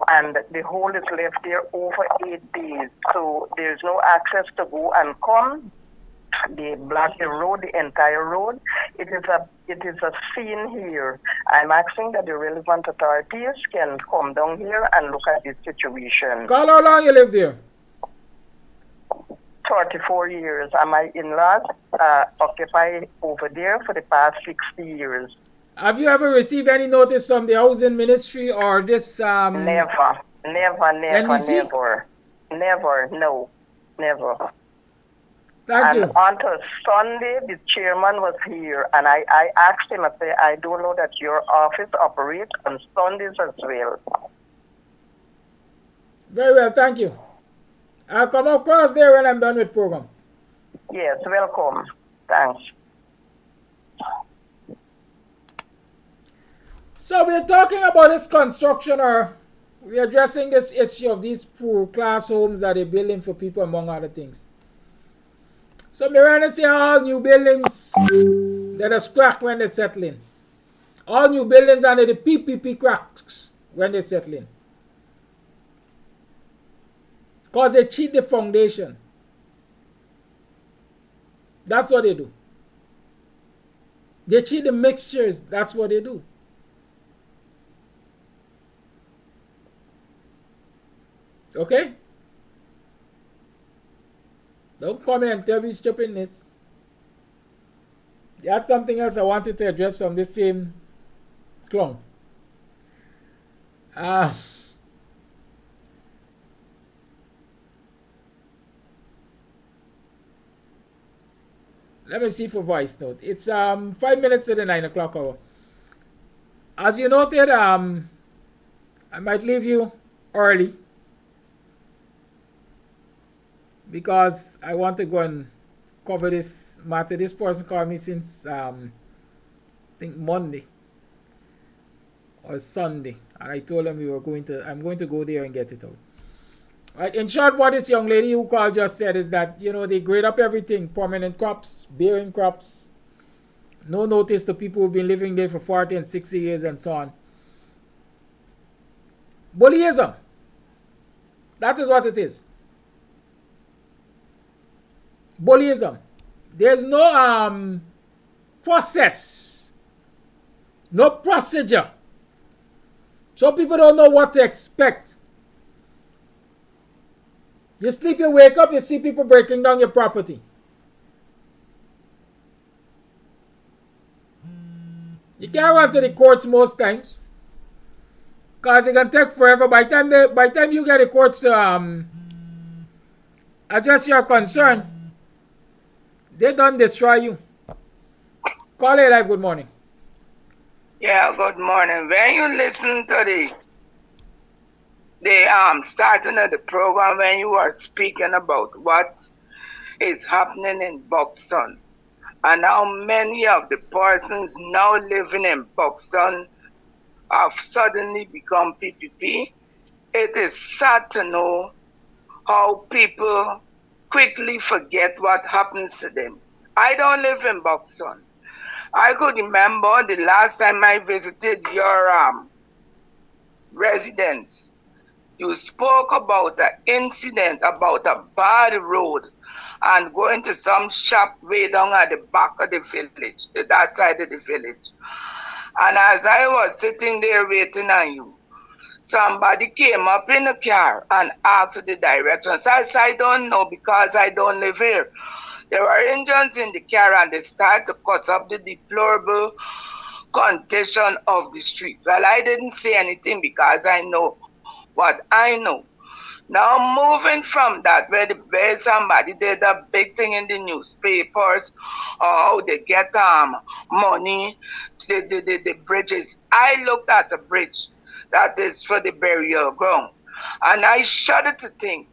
and the hole is left there over 8 days. So there's no access to go and come. They block the road, the entire road. It is a scene here. I'm asking that the relevant authorities can come down here and look at this situation. Carl, how long you live there? 34 years. And my in-laws occupy over there for the past 60 years. Have you ever received any notice from the housing ministry or this? Never, NDC? no, never. Thank you. On Sunday, the chairman was here, and I asked him, I said, I don't know that your office operates on Sundays as well. Very well, thank you. I'll come across there when I'm done with program. Yes, welcome. Thanks. So we're talking about this construction, or we're addressing this issue of these poor class homes that they're building for people, among other things. So Miranda say all new buildings that are cracked when they settle in. All new buildings under the PPP cracks when they settle in. Because they cheat the foundation. That's what they do. They cheat the mixtures. That's what they do. Okay? Don't come here and tell me stupidness. That's something else I wanted to address from this same clown. Let me see for voice note. It's 5 minutes to the 9 o'clock hour. As you noted, I might leave you early because I want to go and cover this matter. This person called me since I think Monday or Sunday, and I told him I'm going to go there and get it out. Right. In short, what this young lady who called just said is that, you know, they grade up everything, permanent crops, bearing crops, no notice to people who've been living there for 40 and 60 years and so on. Bullyism. That is what it is. Bullyism. There's no process, no procedure. So people don't know what to expect. You sleep, you wake up, you see people breaking down your property. You can't run to the courts most times, because it can take forever. By the time you get the courts to address your concern, they don't destroy you. Call it live. Good morning. Yeah, good morning. When you listen to the starting of the program, when you are speaking about what is happening in Buxton and how many of the persons now living in Buxton have suddenly become PPP, it is sad to know how people quickly forget what happens to them. I don't live in Buxton. I could remember the last time I visited your residence. You spoke about an incident about a bad road and going to some shop way down at the back of the village, that side of the village. And as I was sitting there waiting on you, somebody came up in a car and asked the directions. I said, I don't know because I don't live here. There were Indians in the car and they started to cuss up the deplorable condition of the street. Well, I didn't say anything because I know what I know. Now, moving from that, where somebody did a big thing in the newspapers, how they get money, the bridges. I looked at a bridge that is for the burial ground, and I shudder to think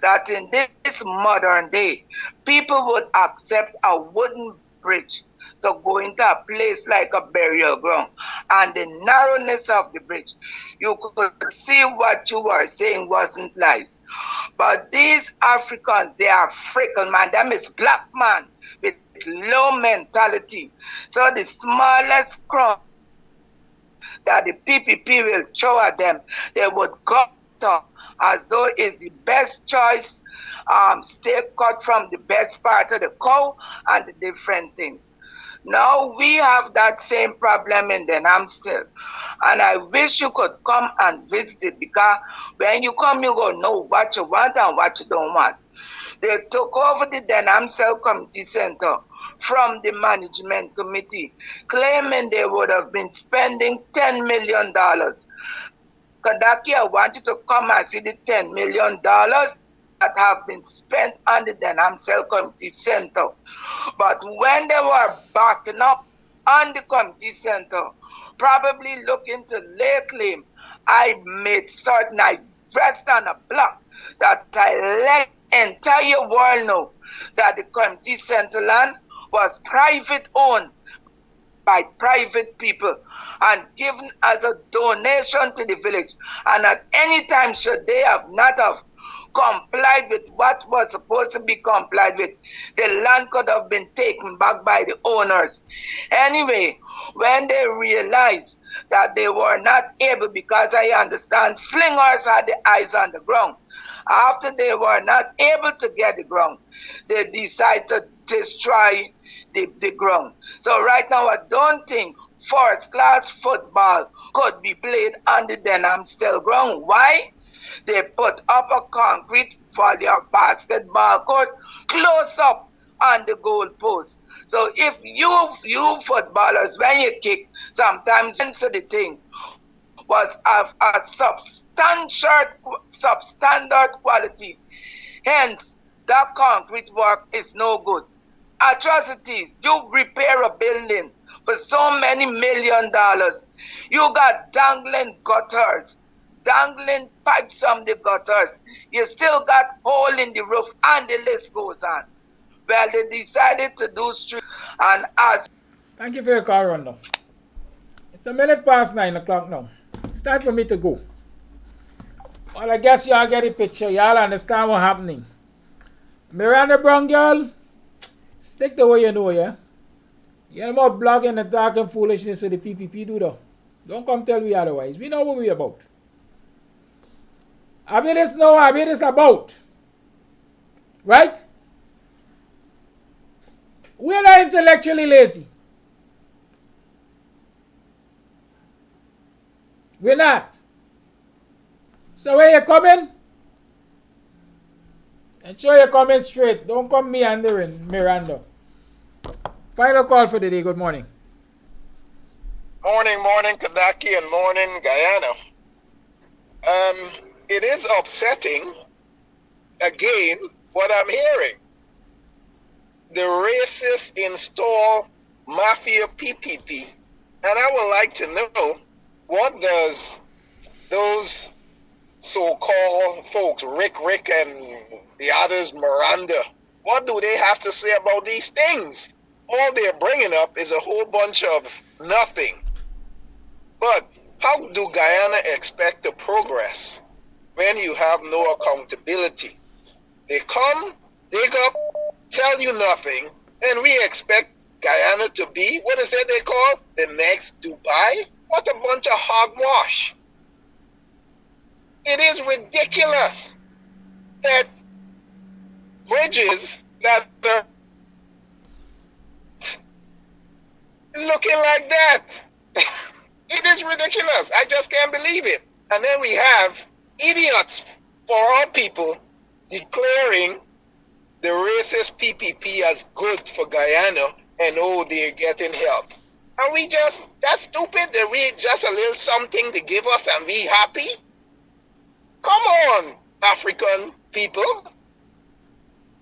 that in this modern day, people would accept a wooden bridge to go into a place like a burial ground. And the narrowness of the bridge, you could see what you were saying wasn't lies. But these Africans, they are fickle, man. Them is black man with low mentality. So the smallest crumb that the PPP will throw at them, they would go up as though it's the best choice, steak cut from the best part of the cow and the different things. Now we have that same problem in Denham still. And I wish you could come and visit it, because when you come, you go know what you want and what you don't want. They took over the Denham Cell Community Center from the management committee, claiming they would have been spending $10 million. Kadaki, I want you to come and see the $10 million that have been spent on the Denham Cell Community Center. But when they were backing up on the community center, probably looking to lay claim, I made certain I rest on a block that I let the entire world know that the community center land was private owned by private people and given as a donation to the village. And at any time should they have not have complied with what was supposed to be complied with, the land could have been taken back by the owners. Anyway, when they realized that they were not able, because I understand slingers had the eyes on the ground, after they were not able to get the ground, they decided to destroy the ground. So right now, I don't think first class football could be played on the Denham Still ground. Why? They put up a concrete for their basketball court close up on the goal post. So if you footballers, when you kick, sometimes into the thing was of a substandard quality. Hence, that concrete work is no good. Atrocities. You repair a building for so many $1 million. You got dangling gutters, dangling pipes from the gutters. You still got hole in the roof, and the list goes on. Well, they decided to do street and as. Thank you for your call, Rondo. It's a minute past 9 o'clock now. It's time for me to go. Well, I guess y'all get the picture. Y'all understand what's happening. Miranda Brown girl, stick to what you know, yeah? You're about blogging and talking foolishness with the PPP, do though. Don't come tell me otherwise. We know what we're about. I mean, this know what this about. Right? We're not intellectually lazy. We're not. So where you coming? Ensure you're coming straight. Don't come meandering, Miranda. Final call for the day. Good morning. Morning, Kadaki, and morning, Guyana. It is upsetting, again, what I'm hearing. The racists install mafia PPP. And I would like to know, what does those so-called folks, Rick, and the others, Miranda, what do they have to say about these things? All they're bringing up is a whole bunch of nothing. But how do Guyana expect to progress when you have no accountability? They come, dig up, tell you nothing, and we expect Guyana to be, what is it they call, the next Dubai? What a bunch of hogwash. It is ridiculous that bridges that are looking like that. It is ridiculous. I just can't believe it. And then we have idiots for our people declaring the racist PPP as good for Guyana, and oh, they're getting help. Are we just that stupid that we just a little something to give us and be happy? Come on, African people.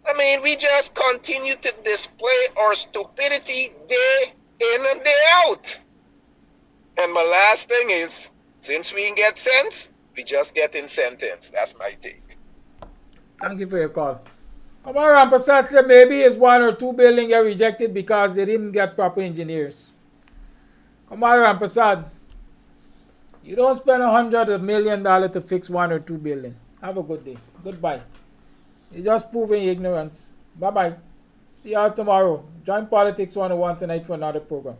I mean, we just continue to display our stupidity day in and day out. And my last thing is, since we get sense, we just get in sentence. That's my take. Thank you for your call. Come on, Rampasad said maybe it's 1 or 2 buildings get rejected because they didn't get proper engineers. Come on, Rampasad. You don't spend $100 million to fix 1 or 2 buildings. Have a good day. Goodbye. You're just proving ignorance. Bye-bye. See y'all tomorrow. Join Politics 101 tonight for another program.